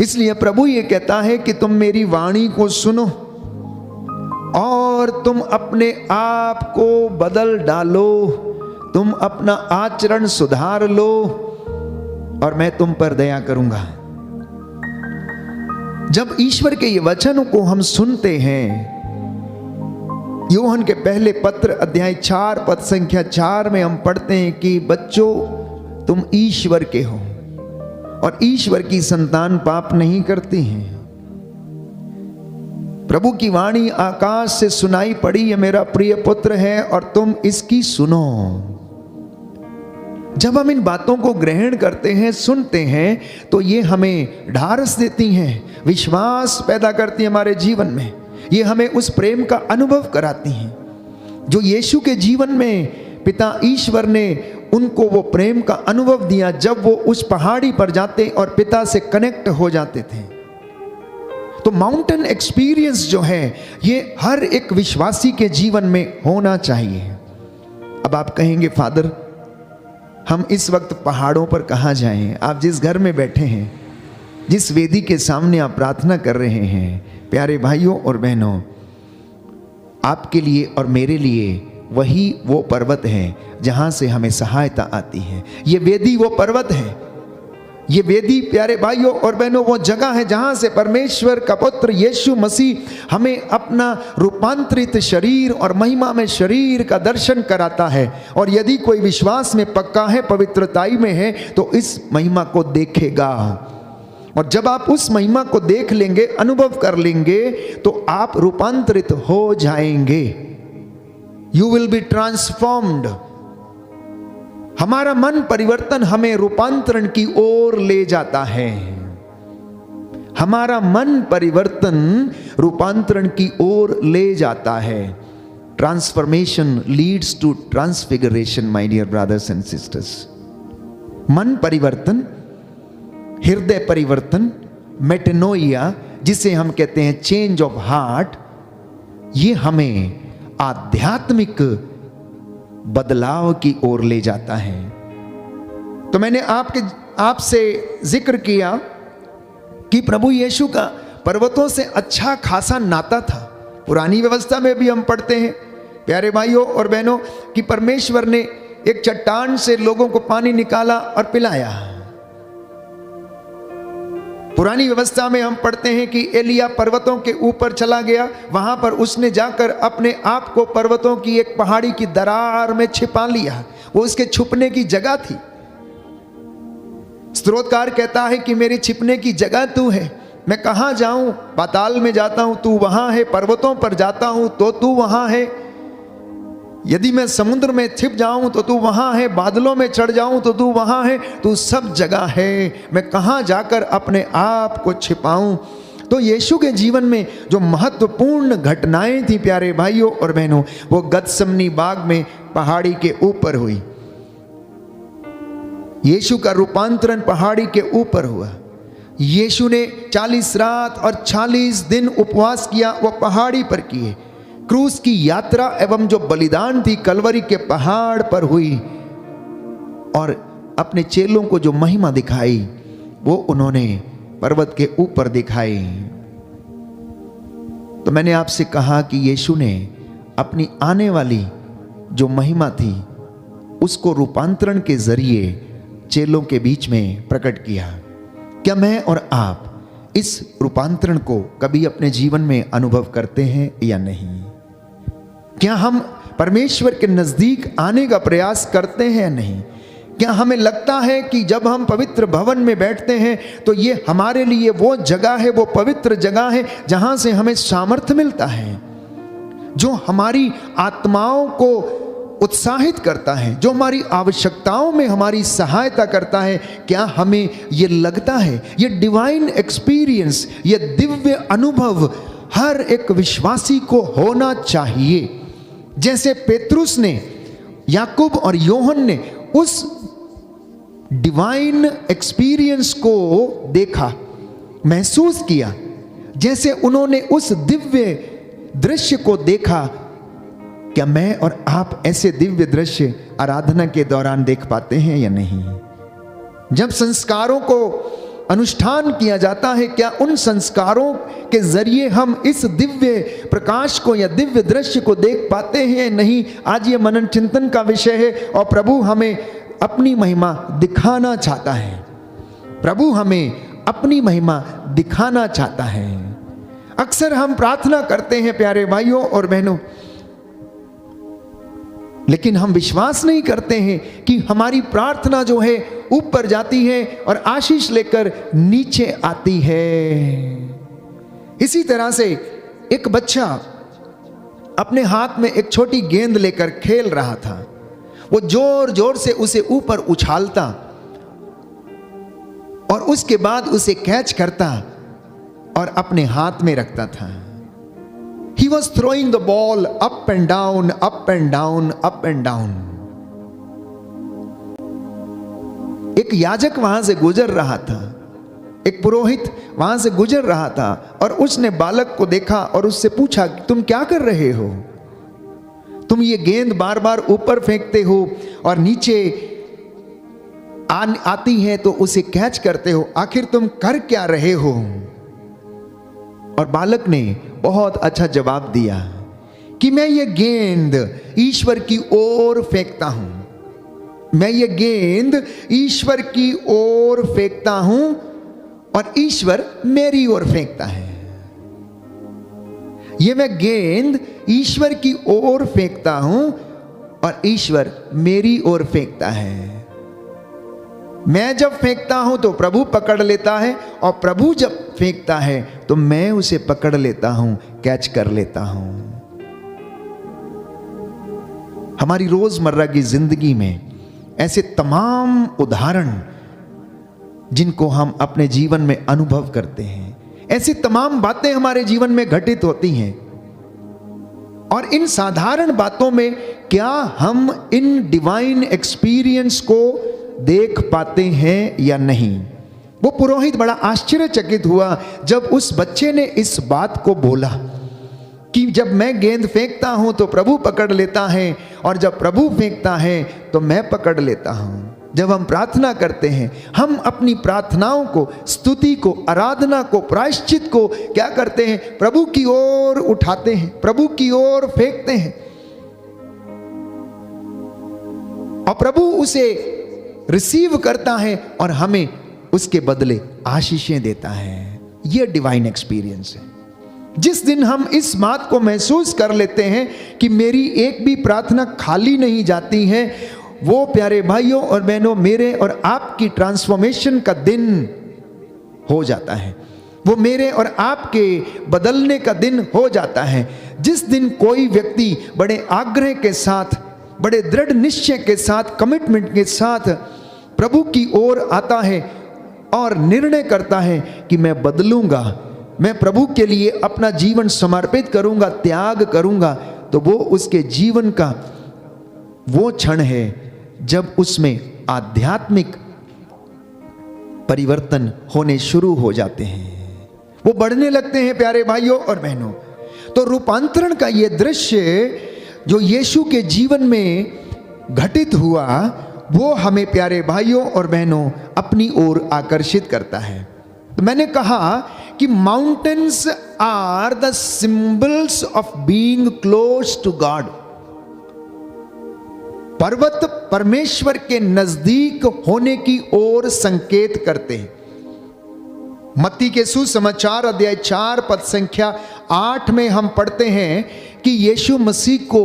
इसलिए प्रभु ये कहता है कि तुम मेरी वाणी को सुनो और तुम अपने आप को बदल डालो, तुम अपना आचरण सुधार लो और मैं तुम पर दया करूंगा। जब ईश्वर के ये वचनों को हम सुनते हैं, यूहन्ना के पहले पत्र अध्याय 4 पद संख्या 4 में हम पढ़ते हैं कि बच्चों तुम ईश्वर के हो और ईश्वर की संतान पाप नहीं करती है। प्रभु की वाणी आकाश से सुनाई पड़ी, ये मेरा प्रिय पुत्र है और तुम इसकी सुनो। जब हम इन बातों को ग्रहण करते हैं, सुनते हैं, तो ये हमें ढारस देती हैं, विश्वास पैदा करती है हमारे जीवन में। ये हमें उस प्रेम का अनुभव कराती हैं जो यीशु के जीवन में पिता ईश्वर ने उनको वो प्रेम का अनुभव दिया जब वो उस पहाड़ी पर जाते और पिता से कनेक्ट हो जाते थे। तो माउंटेन एक्सपीरियंस जो है ये हर एक विश्वासी के जीवन में होना चाहिए। अब आप कहेंगे फादर हम इस वक्त पहाड़ों पर कहाँ जाएं? आप जिस घर में बैठे हैं, जिस वेदी के सामने आप प्रार्थना कर रहे हैं, प्यारे भाइयों और बहनों, आपके लिए और मेरे लिए वही वो पर्वत है जहां से हमें सहायता आती है। ये वेदी वो पर्वत है, ये वेदी प्यारे भाइयों और बहनों वो जगह है जहां से परमेश्वर का पुत्र यीशु मसीह हमें अपना रूपांतरित शरीर और महिमा में शरीर का दर्शन कराता है। और यदि कोई विश्वास में पक्का है, पवित्रताई में है, तो इस महिमा को देखेगा। और जब आप उस महिमा को देख लेंगे, अनुभव कर लेंगे, तो आप रूपांतरित हो जाएंगे। You will be transformed. हमारा मन परिवर्तन हमें रूपांतरण की ओर ले जाता है। हमारा मन परिवर्तन रूपांतरण की ओर ले जाता है। Transformation leads to transfiguration my dear brothers and sisters. मन परिवर्तन, हृदय परिवर्तन, मेटेनोइया जिसे हम कहते हैं चेंज ऑफ हार्ट, ये हमें आध्यात्मिक बदलाव की ओर ले जाता है। तो मैंने आपसे जिक्र किया कि प्रभु यीशु का पर्वतों से अच्छा खासा नाता था। पुरानी व्यवस्था में भी हम पढ़ते हैं प्यारे भाइयों और बहनों कि परमेश्वर ने एक चट्टान से लोगों को पानी निकाला और पिलाया। पुरानी व्यवस्था में हम पढ़ते हैं कि एलिया पर्वतों के ऊपर चला गया, वहां पर उसने जाकर अपने आप को पर्वतों की एक पहाड़ी की दरार में छिपा लिया। वो उसके छुपने की जगह थी। स्तोत्रकार कहता है कि मेरी छिपने की जगह तू है, मैं कहां जाऊं? पाताल में जाता हूं तू वहां है, पर्वतों पर जाता हूं तो तू वहां है, यदि मैं समुद्र में छिप जाऊं तो तू वहां है, बादलों में चढ़ जाऊं तो तू वहां है, तू सब जगह है, मैं कहां जाकर अपने आप को छिपाऊं। तो यीशु के जीवन में जो महत्वपूर्ण घटनाएं थी प्यारे भाइयों और बहनों, वो गतसमनी बाग में पहाड़ी के ऊपर हुई। यीशु का रूपांतरण पहाड़ी के ऊपर हुआ। यीशु ने 40 रात और 40 दिन उपवास किया, वो पहाड़ी पर किए। क्रूस की यात्रा एवं जो बलिदान थी कलवरी के पहाड़ पर हुई। और अपने चेलों को जो महिमा दिखाई वो उन्होंने पर्वत के ऊपर दिखाई। तो मैंने आपसे कहा कि यीशु ने अपनी आने वाली जो महिमा थी उसको रूपांतरण के जरिए चेलों के बीच में प्रकट किया। क्या मैं और आप इस रूपांतरण को कभी अपने जीवन में अनुभव करते हैं या नहीं? क्या हम परमेश्वर के नजदीक आने का प्रयास करते हैं या नहीं? क्या हमें लगता है कि जब हम पवित्र भवन में बैठते हैं तो ये हमारे लिए वो जगह है, वो पवित्र जगह है जहां से हमें सामर्थ्य मिलता है, जो हमारी आत्माओं को उत्साहित करता है, जो हमारी आवश्यकताओं में हमारी सहायता करता है? क्या हमें ये लगता है? ये डिवाइन एक्सपीरियंस, ये दिव्य अनुभव हर एक विश्वासी को होना चाहिए। जैसे पेतरुस ने, याकूब और योहन ने उस डिवाइन एक्सपीरियंस को देखा, महसूस किया, जैसे उन्होंने उस दिव्य दृश्य को देखा, क्या मैं और आप ऐसे दिव्य दृश्य आराधना के दौरान देख पाते हैं या नहीं? जब संस्कारों को अनुष्ठान किया जाता है, क्या उन संस्कारों के जरिए हम इस दिव्य प्रकाश को या दिव्य दृश्य को देख पाते हैं? नहीं। आज ये मनन चिंतन का विषय है और प्रभु हमें अपनी महिमा दिखाना चाहता है। प्रभु हमें अपनी महिमा दिखाना चाहता है। अक्सर हम प्रार्थना करते हैं प्यारे भाइयों और बहनों, लेकिन हम विश्वास नहीं करते हैं कि हमारी प्रार्थना जो है ऊपर जाती है और आशीष लेकर नीचे आती है। इसी तरह से एक बच्चा अपने हाथ में एक छोटी गेंद लेकर खेल रहा था। वो जोर जोर से उसे ऊपर उछालता और उसके बाद उसे कैच करता और अपने हाथ में रखता था। He was throwing the ball up and down, up and down, up and down. एक याजक वहां से गुजर रहा था, एक पुरोहित वहां से गुजर रहा था और उसने बालक को देखा और उससे पूछा कि तुम क्या कर रहे हो? तुम ये गेंद बार बार ऊपर फेंकते हो और नीचे आती है तो उसे कैच करते हो, आखिर तुम कर क्या रहे हो? और बालक ने बहुत अच्छा जवाब दिया कि मैं ये गेंद ईश्वर की ओर फेंकता हूं, मैं ये गेंद ईश्वर की ओर फेंकता हूं और ईश्वर मेरी ओर फेंकता है। ये मैं गेंद ईश्वर की ओर फेंकता हूं और ईश्वर मेरी ओर फेंकता है। मैं जब फेंकता हूं तो प्रभु पकड़ लेता है और प्रभु जब फेंकता है तो मैं उसे पकड़ लेता हूं, कैच कर लेता हूं। हमारी रोजमर्रा की जिंदगी में ऐसे तमाम उदाहरण जिनको हम अपने जीवन में अनुभव करते हैं, ऐसी तमाम बातें हमारे जीवन में घटित होती हैं और इन साधारण बातों में क्या हम इन डिवाइन एक्सपीरियंस को देख पाते हैं या नहीं? वो पुरोहित बड़ा आश्चर्यचकित हुआ जब उस बच्चे ने इस बात को बोला कि जब मैं गेंद फेंकता हूं तो प्रभु पकड़ लेता है और जब प्रभु फेंकता है तो मैं पकड़ लेता हूं। जब हम प्रार्थना करते हैं, हम अपनी प्रार्थनाओं को, स्तुति को, आराधना को, प्रायश्चित को क्या करते हैं? प्रभु की ओर उठाते हैं, प्रभु की ओर फेंकते हैं और प्रभु उसे रिसीव करता है और हमें उसके बदले आशीषें देता है। यह डिवाइन एक्सपीरियंस है। जिस दिन हम इस बात को महसूस कर लेते हैं कि मेरी एक भी प्रार्थना खाली नहीं जाती है, वो प्यारे भाइयों और बहनों मेरे और आपकी ट्रांसफॉर्मेशन का दिन हो जाता है। वो मेरे और आपके बदलने का दिन हो जाता है। जिस दिन कोई व्यक्ति बड़े आग्रह के साथ, बड़े दृढ़ निश्चय के साथ, कमिटमेंट के साथ प्रभु की ओर आता है और निर्णय करता है कि मैं बदलूंगा, मैं प्रभु के लिए अपना जीवन समर्पित करूंगा, त्याग करूंगा, तो वो उसके जीवन का वो क्षण है जब उसमें आध्यात्मिक परिवर्तन होने शुरू हो जाते हैं, वो बढ़ने लगते हैं प्यारे भाइयों और बहनों। तो रूपांतरण का ये दृश्य जो यीशु के जीवन में घटित हुआ, वो हमें प्यारे भाइयों और बहनों अपनी ओर आकर्षित करता है। तो मैंने कहा कि mountains are the symbols of being close to God. पर्वत परमेश्वर के नजदीक होने की ओर संकेत करते हैं। मत्ती के सुसमाचार अध्याय 4 पद संख्या 8 में हम पढ़ते हैं कि यीशु मसीह को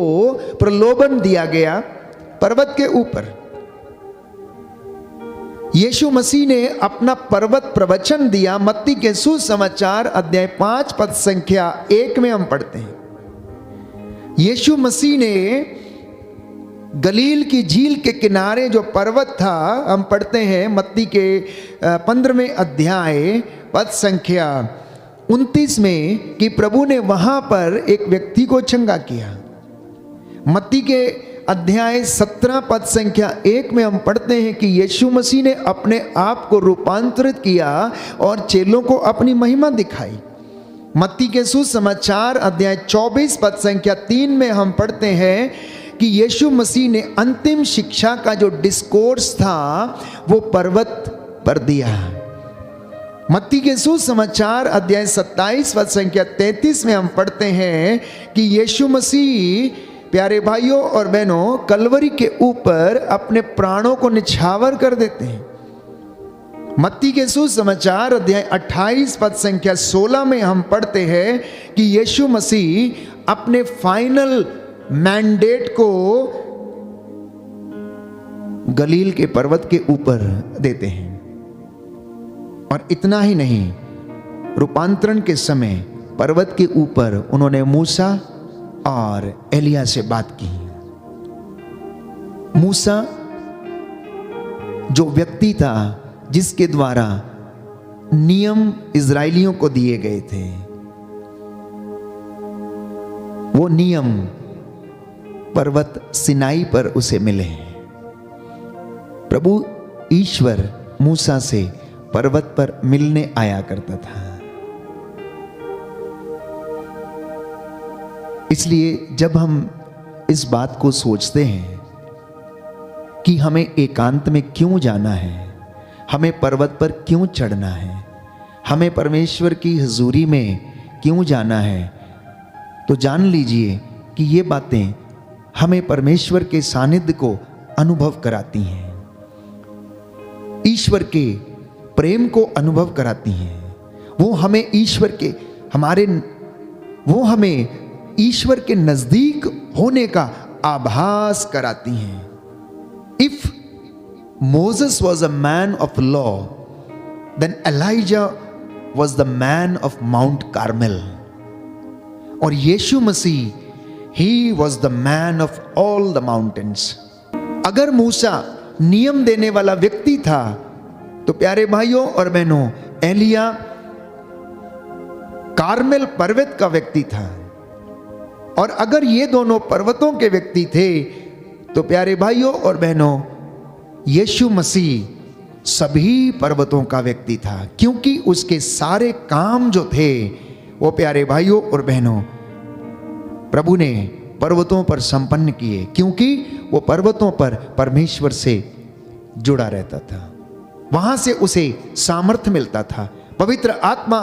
प्रलोभन दिया गया पर्वत के ऊपर। यीशु मसीह ने अपना पर्वत प्रवचन दिया। मत्ती के सुसमाचार अध्याय 5 पद संख्या 1 में हम पढ़ते हैं, यीशु मसीह ने गलील की झील के किनारे जो पर्वत था, हम पढ़ते हैं मत्ती के 15वें अध्याय पद संख्या 29 में कि प्रभु ने वहां पर एक व्यक्ति को चंगा किया। मत्ती के अध्याय 17 पद संख्या 1 में हम पढ़ते हैं कि यीशु मसीह ने अपने आप को रूपांतरित किया और चेलों को अपनी महिमा दिखाई। मत्ती के सुसमाचार अध्याय 24 पद संख्या 3 में हम पढ़ते हैं कि यीशु मसीह ने अंतिम शिक्षा का जो डिस्कोर्स था वो पर्वत पर दिया। मत्ती के सुसमाचार अध्याय 27 पद संख्या 33 में हम पढ़ते हैं कि यीशु मसीह प्यारे भाइयों और बहनों कलवरी के ऊपर अपने प्राणों को निछावर कर देते हैं। मत्ती के सुसमाचार अध्याय 28 पद संख्या 16 में हम पढ़ते हैं कि यीशु मसीह अपने फाइनल मैंडेट को गलील के पर्वत के ऊपर देते हैं। और इतना ही नहीं, रूपांतरण के समय पर्वत के ऊपर उन्होंने मूसा और एलिया से बात की। मूसा जो व्यक्ति था जिसके द्वारा नियम इजराइलियों को दिए गए थे, वो नियम पर्वत सिनाई पर उसे मिले। प्रभु ईश्वर मूसा से पर्वत पर मिलने आया करता था। इसलिए जब हम इस बात को सोचते हैं कि हमें एकांत में क्यों जाना है, हमें पर्वत पर क्यों चढ़ना है, हमें परमेश्वर की हुजूरी में क्यों जाना है, तो जान लीजिए कि ये बातें हमें परमेश्वर के सानिध्य को अनुभव कराती हैं, ईश्वर के प्रेम को अनुभव कराती हैं। वो हमें ईश्वर के नजदीक होने का आभास कराती हैं। If Moses was a man of law, then Elijah was the man of Mount Carmel. और यीशु मसीह ही was the man of all the mountains. अगर मूसा नियम देने वाला व्यक्ति था, तो प्यारे भाइयों और बहनों, एलिया कार्मेल पर्वत का व्यक्ति था। और अगर ये दोनों पर्वतों के व्यक्ति थे, तो प्यारे भाइयों और बहनों, यीशु मसीह सभी पर्वतों का व्यक्ति था, क्योंकि उसके सारे काम जो थे वो प्यारे भाइयों और बहनों प्रभु ने पर्वतों पर संपन्न किए, क्योंकि वो पर्वतों पर परमेश्वर से जुड़ा रहता था। वहां से उसे सामर्थ्य मिलता था, पवित्र आत्मा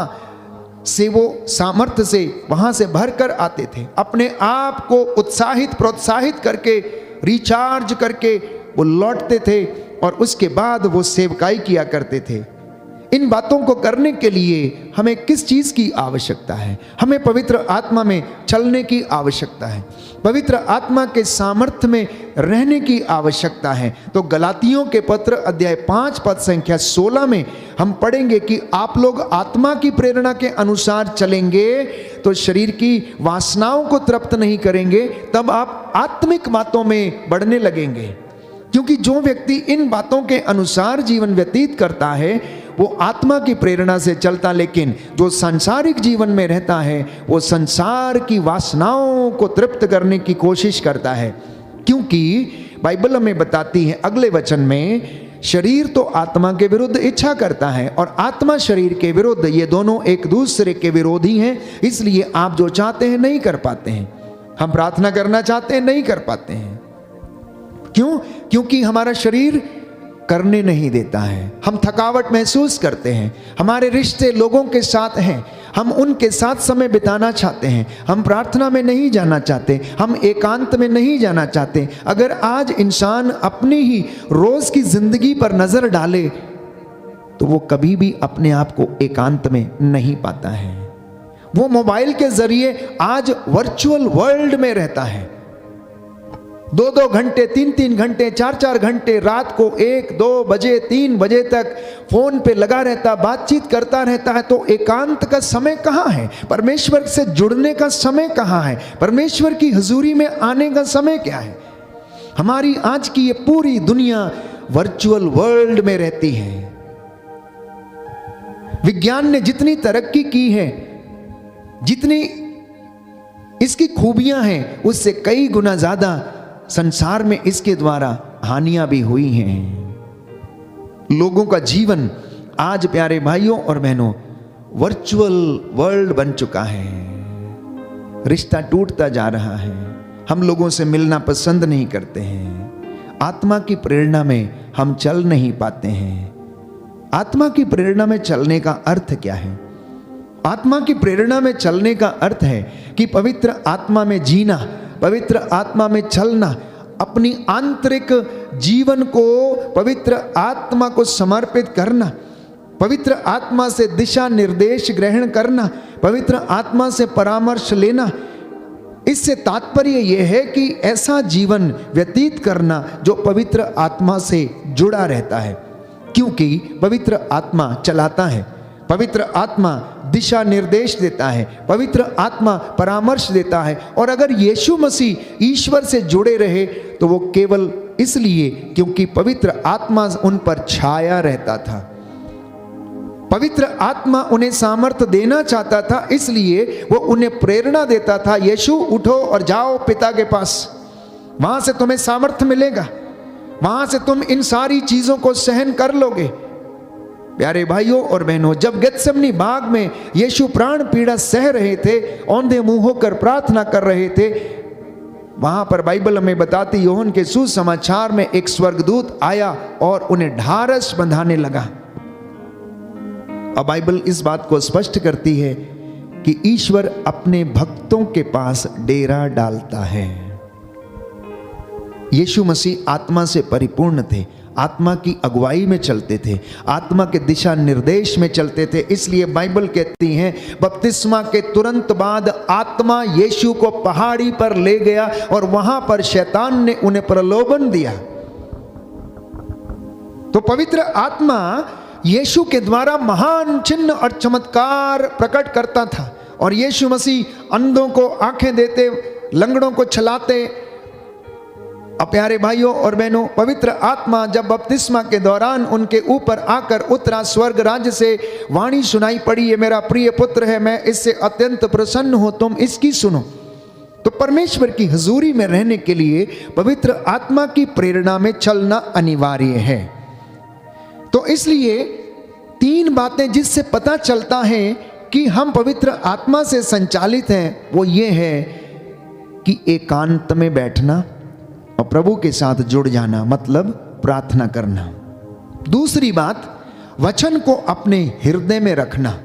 से वो सामर्थ्य से वहां से भरकर आते थे। अपने आप को उत्साहित प्रोत्साहित करके, रिचार्ज करके वो लौटते थे और उसके बाद वो सेवकाई किया करते थे। इन बातों को करने के लिए हमें किस चीज की आवश्यकता है? हमें पवित्र आत्मा में चलने की आवश्यकता है, पवित्र आत्मा के सामर्थ्य में रहने की आवश्यकता है। तो गलातियों के पत्र अध्याय 5 पद संख्या 16 में हम पढ़ेंगे कि आप लोग आत्मा की प्रेरणा के अनुसार चलेंगे तो शरीर की वासनाओं को तृप्त नहीं करेंगे, तब आप आत्मिक बातों में बढ़ने लगेंगे। क्योंकि जो व्यक्ति इन बातों के अनुसार जीवन व्यतीत करता है वो आत्मा की प्रेरणा से चलता, लेकिन जो सांसारिक जीवन में रहता है वो संसार की वासनाओं को तृप्त करने की कोशिश करता है। क्योंकि बाइबल हमें बताती है अगले वचन में, शरीर तो आत्मा के विरुद्ध इच्छा करता है और आत्मा शरीर के विरुद्ध, ये दोनों एक दूसरे के विरोधी हैं। इसलिए आप जो चाहते हैं नहीं कर पाते हैं, हम प्रार्थना करना चाहते हैं नहीं कर पाते हैं। क्यों? क्योंकि हमारा शरीर करने नहीं देता है, हम थकावट महसूस करते हैं, हमारे रिश्ते लोगों के साथ हैं, हम उनके साथ समय बिताना चाहते हैं, हम प्रार्थना में नहीं जाना चाहते, हम एकांत में नहीं जाना चाहते। अगर आज इंसान अपनी ही रोज की जिंदगी पर नजर डाले तो वो कभी भी अपने आप को एकांत में नहीं पाता है। वो मोबाइल के जरिए आज वर्चुअल वर्ल्ड में रहता है, 2-2 घंटे 3-3 घंटे 4-4 घंटे रात को 1-2 बजे 3 बजे तक फोन पे लगा रहता, बातचीत करता रहता है। तो एकांत का समय कहाँ है? परमेश्वर से जुड़ने का समय कहाँ है? परमेश्वर की हुजूरी में आने का समय क्या है? हमारी आज की ये पूरी दुनिया वर्चुअल वर्ल्ड में रहती है। विज्ञान ने जितनी तरक्की की है, जितनी इसकी खूबियां हैं, उससे कई गुना ज्यादा संसार में इसके द्वारा हानियां भी हुई हैं। लोगों का जीवन आज प्यारे भाइयों और बहनों वर्चुअल वर्ल्ड बन चुका है। रिश्ता टूटता जा रहा है, हम लोगों से मिलना पसंद नहीं करते हैं, आत्मा की प्रेरणा में हम चल नहीं पाते हैं। आत्मा की प्रेरणा में चलने का अर्थ क्या है? आत्मा की प्रेरणा में चलने का अर्थ है कि पवित्र आत्मा में जीना, पवित्र आत्मा में चलना, अपनी आंतरिक जीवन को पवित्र आत्मा को समर्पित करना, पवित्र आत्मा से दिशा निर्देश ग्रहण करना, पवित्र आत्मा से परामर्श लेना, इससे तात्पर्य यह है कि ऐसा जीवन व्यतीत करना जो पवित्र आत्मा से जुड़ा रहता है, क्योंकि पवित्र आत्मा चलाता है, पवित्र आत्मा दिशा निर्देश देता है, पवित्र आत्मा परामर्श देता है। और अगर यीशु मसीह ईश्वर से जुड़े रहे तो वो केवल इसलिए क्योंकि पवित्र आत्मा उन पर छाया रहता था। पवित्र आत्मा उन्हें सामर्थ्य देना चाहता था, इसलिए वो उन्हें प्रेरणा देता था, यीशु उठो और जाओ पिता के पास, वहां से तुम्हें सामर्थ्य मिलेगा, वहां से तुम इन सारी चीजों को सहन कर लोगे। प्यारे भाइयों और बहनों, जब गेत्सेमनी बाग में यीशु प्राण पीड़ा सह रहे थे, औंधे मुंह होकर प्रार्थना कर रहे थे, वहां पर बाइबल हमें बताती, यूहन्ना के सुसमाचार में एक स्वर्गदूत आया और उन्हें ढारस बंधाने लगा। अब बाइबल इस बात को स्पष्ट करती है कि ईश्वर अपने भक्तों के पास डेरा डालता है। यीशु मसीह आत्मा से परिपूर्ण थे, आत्मा की अगुवाई में चलते थे, आत्मा के दिशा निर्देश में चलते थे। इसलिए बाइबल कहती है बपतिस्मा के तुरंत बाद आत्मा यीशु को पहाड़ी पर ले गया और वहां पर शैतान ने उन्हें प्रलोभन दिया। तो पवित्र आत्मा यीशु के द्वारा महान चिन्ह और चमत्कार प्रकट करता था, और यीशु मसीह अंधों को आंखें देते, लंगड़ों को चलाते। अब प्यारे भाइयों और बहनों, पवित्र आत्मा जब बपतिस्मा के दौरान उनके ऊपर आकर उतरा, स्वर्ग राज्य से वाणी सुनाई पड़ी, ये मेरा प्रिय पुत्र है, मैं इससे अत्यंत प्रसन्न हूं, तुम इसकी सुनो। तो परमेश्वर की हुजूरी में रहने के लिए पवित्र आत्मा की प्रेरणा में चलना अनिवार्य है। तो इसलिए 3 बातें जिससे पता चलता है कि हम पवित्र आत्मा से संचालित हैं, वो ये है कि एकांत में बैठना और प्रभु के साथ जुड़ जाना, मतलब प्रार्थना करना। दूसरी बात, वचन को अपने हृदय में रखना,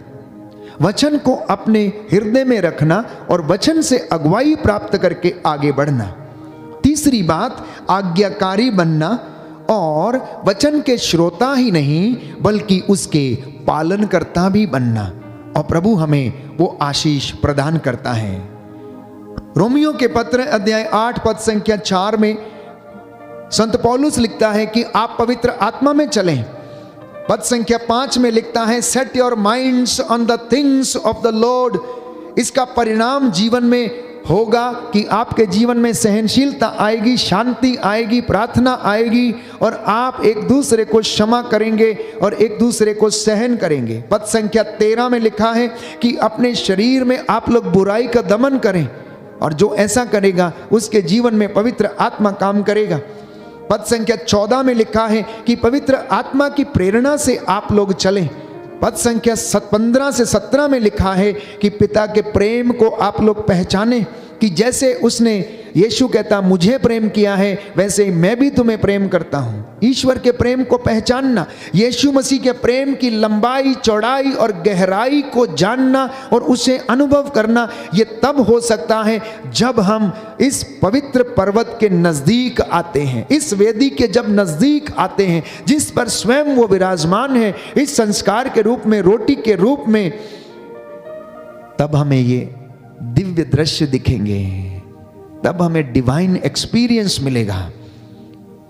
वचन को अपने हृदय में रखना और वचन से अगुवाई प्राप्त करके आगे बढ़ना। तीसरी बात, आज्ञाकारी बनना और वचन के श्रोता ही नहीं बल्कि उसके पालनकर्ता भी बनना, और प्रभु हमें वो आशीष प्रदान करता है। रोमियो के पत्र अध्याय 8 पद संख्या 4 में संत पौलुस लिखता है कि आप पवित्र आत्मा में चलें। पद संख्या 5 में लिखता है, set your minds on the things of the Lord. इसका परिणाम जीवन में होगा कि आपके जीवन में सहनशीलता आएगी, शांति आएगी, प्रार्थना आएगी, और आप एक दूसरे को क्षमा करेंगे और एक दूसरे को सहन करेंगे। पद संख्या 13 में लिखा है कि अपने शरीर में आप लोग बुराई का दमन करें, और जो ऐसा करेगा उसके जीवन में पवित्र आत्मा काम करेगा। पद संख्या 14 में लिखा है कि पवित्र आत्मा की प्रेरणा से आप लोग चलें। पद संख्या 15 से 17 में लिखा है कि पिता के प्रेम को आप लोग पहचानें, कि जैसे उसने, यीशु कहता, मुझे प्रेम किया है वैसे ही मैं भी तुम्हें प्रेम करता हूं। ईश्वर के प्रेम को पहचानना, यीशु मसीह के प्रेम की लंबाई, चौड़ाई और गहराई को जानना और उसे अनुभव करना, ये तब हो सकता है जब हम इस पवित्र पर्वत के नजदीक आते हैं, इस वेदी के जब नजदीक आते हैं जिस पर स्वयं वो विराजमान है इस संस्कार के रूप में, रोटी के रूप में, तब हमें ये दिव्य दृश्य दिखेंगे, तब हमें डिवाइन एक्सपीरियंस मिलेगा।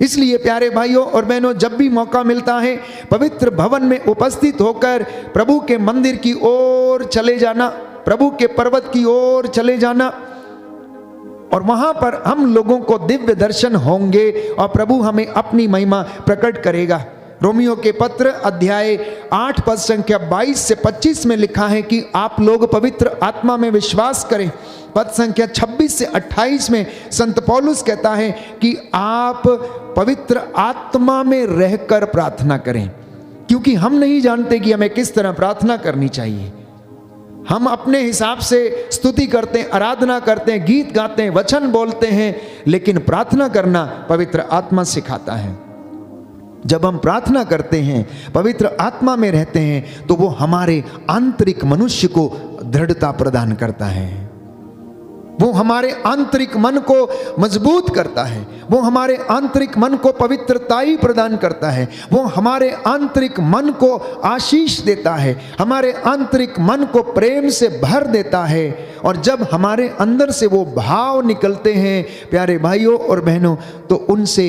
इसलिए प्यारे भाइयों और बहनों, जब भी मौका मिलता है पवित्र भवन में उपस्थित होकर प्रभु के मंदिर की ओर चले जाना, प्रभु के पर्वत की ओर चले जाना, और वहां पर हम लोगों को दिव्य दर्शन होंगे और प्रभु हमें अपनी महिमा प्रकट करेगा। रोमियो के पत्र अध्याय 8 पद संख्या 22 से 25 में लिखा है कि आप लोग पवित्र आत्मा में विश्वास करें। पद संख्या 26 से 28 में संत पौलुस कहता है कि आप पवित्र आत्मा में रहकर प्रार्थना करें, क्योंकि हम नहीं जानते कि हमें किस तरह प्रार्थना करनी चाहिए। हम अपने हिसाब से स्तुति करते हैं, आराधना करते हैं, गीत गाते हैं, वचन बोलते हैं, लेकिन प्रार्थना करना पवित्र आत्मा सिखाता है। जब हम प्रार्थना करते हैं, पवित्र आत्मा में रहते हैं, तो वो हमारे आंतरिक मनुष्य को दृढ़ता प्रदान करता है। वो हमारे आंतरिक मन को मजबूत करता है, वो हमारे आंतरिक मन को पवित्रताई प्रदान करता है, वो हमारे आंतरिक मन को आशीष देता है, हमारे आंतरिक मन को प्रेम से भर देता है। और जब हमारे अंदर से वो भाव निकलते हैं प्यारे भाइयों और बहनों, तो उनसे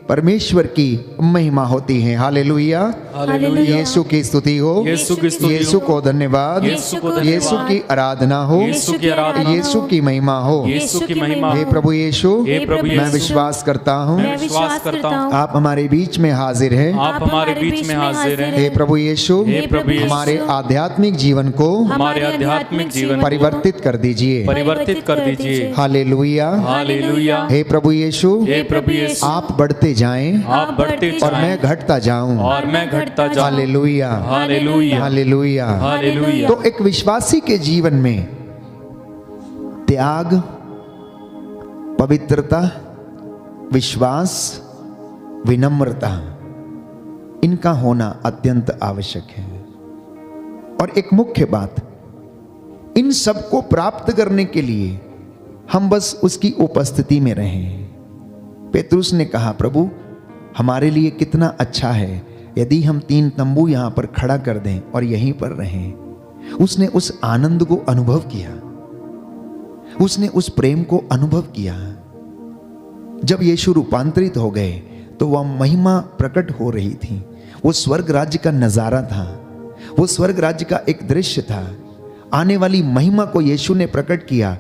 परमेश्वर की महिमा होती है। Hallelujah, hallelujah. यीशु की स्तुति हो, यीशु की स्तुति हो, यीशु को धन्यवाद, यीशु को धन्यवाद, यीशु की आराधना हो, यीशु की आराधना, यीशु की महिमा हो, यीशु की महिमा। हे प्रभु यीशु, हे प्रभु मैं यीशु, विश्वास करता हूँ मैं विश्वास करता हूँ आप हमारे बीच में हाजिर हैं। आप हमारे बीच में हाजिर हैं। हे प्रभु यीशु, हे प्रभु यीशु, हमारे आध्यात्मिक जीवन को हमारे आध्यात्मिक जीवन परिवर्तित कर दीजिए। परिवर्तित कर दीजिए। Hallelujah, hallelujah. हे प्रभु यीशु, हे प्रभु यीशु, आप बढ़ते जाएं आप बढ़ते और मैं घटता जाऊं। और मैं घटता जाऊं। Hallelujah, hallelujah, hallelujah. हालेलुया। तो एक विश्वासी के जीवन में त्याग, पवित्रता, विश्वास, विनम्रता, इनका होना अत्यंत आवश्यक है। और एक मुख्य बात, इन सबको प्राप्त करने के लिए हम बस उसकी उपस्थिति में रहें। पेतरुस ने कहा, प्रभु हमारे लिए कितना अच्छा है यदि हम 3 तंबू यहां पर खड़ा कर दें और यहीं पर रहें। उसने उस आनंद को अनुभव किया, उसने उस प्रेम को अनुभव किया। जब यीशु रूपांतरित हो गए तो वह महिमा प्रकट हो रही थी। वो स्वर्ग राज्य का नजारा था, वो स्वर्ग राज्य का एक दृश्य था। आने वाली महिमा को यीशु ने प्रकट किया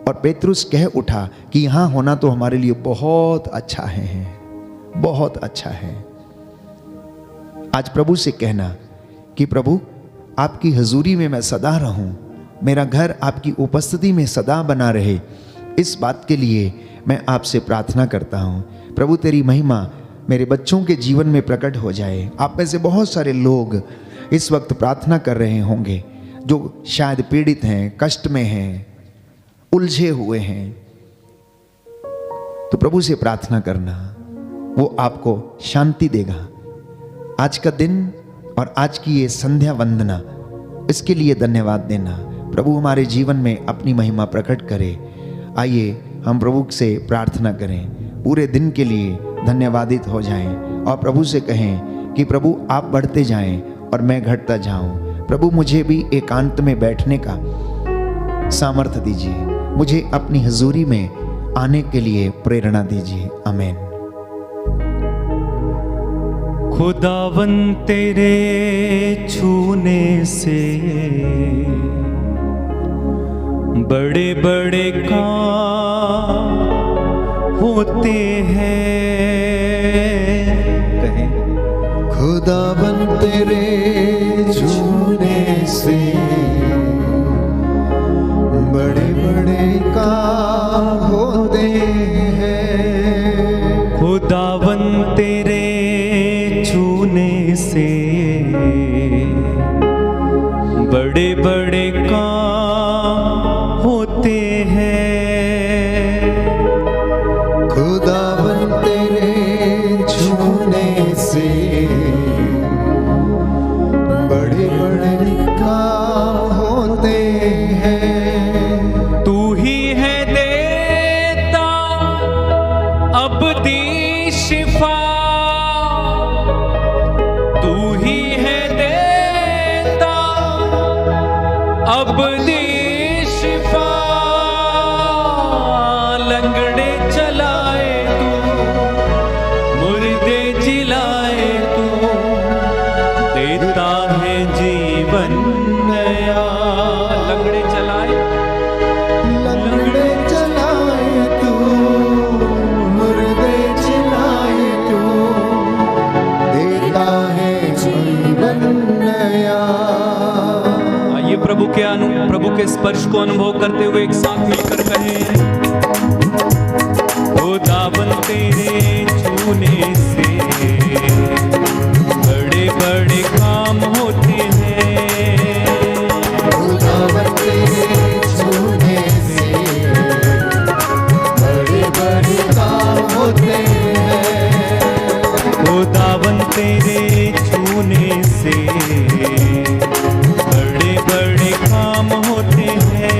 और पेतरुस कह उठा कि यहां होना तो हमारे लिए बहुत अच्छा है, बहुत अच्छा है। आज प्रभु से कहना कि प्रभु आपकी हजूरी में मैं सदा रहूं, मेरा घर आपकी उपस्थिति में सदा बना रहे, इस बात के लिए मैं आपसे प्रार्थना करता हूं। प्रभु तेरी महिमा मेरे बच्चों के जीवन में प्रकट हो जाए। आप में से बहुत सारे लोग इस वक्त प्रार्थना कर रहे होंगे जो शायद पीड़ित हैं, कष्ट में हैं, उलझे हुए हैं। तो प्रभु से प्रार्थना करना, वो आपको शांति देगा। आज का दिन और आज की ये संध्या वंदना, इसके लिए धन्यवाद देना। प्रभु हमारे जीवन में अपनी महिमा प्रकट करे। आइए हम प्रभु से प्रार्थना करें, पूरे दिन के लिए धन्यवादित हो जाएं और प्रभु से कहें कि प्रभु आप बढ़ते जाएं और मैं घटता जाऊं। प्रभु मुझे भी एकांत में बैठने का सामर्थ्य दीजिए, मुझे अपनी हजूरी में आने के लिए प्रेरणा दीजिए। आमीन। खुदावन तेरे छूने से बड़े बड़े काम होते हैं। कहें, खुदावन तेरे छूने से बड़े बड़े काम होते हैं। खुदावन तेरे छूने से बड़े बड़े काम होते हैं। खुदावन तेरे छूने से बड़े बड़े काम होते हैं। तू ही है देता अबदी शिफा, तू ही है देता अबदी शिफा। लंगड़े चलाए तू, मुर्दे जिलाए तू, देता है जीवन नया। लंगड़े चलाए, लंगड़े चलाए तू, मुर्दे जिलाए तू, देता है जीवन नया। आइए प्रभु के स्पर्श को अनुभव करते हुए एक साथ मिलकर कहें, खुदावन तेरे छूने से बड़े बड़े काम होते हैं। खुदावन तेरे छूने से बड़े बड़े काम होते हैं। खुदावन तेरे छूने से बड़े बड़े काम होते हैं।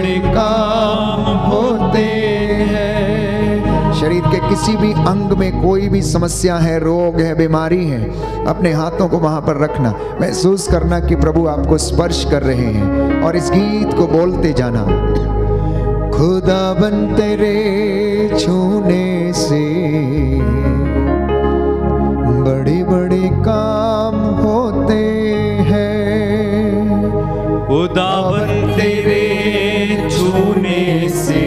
बड़े काम होते हैं। शरीर के किसी भी अंग में कोई भी समस्या है, रोग है, बीमारी है, अपने हाथों को वहां पर रखना, महसूस करना कि प्रभु आपको स्पर्श कर रहे हैं और इस गीत को बोलते जाना। खुदाबन तेरे छूने से बड़े बड़े काम होते हैं। खुदावन तेरे छूने से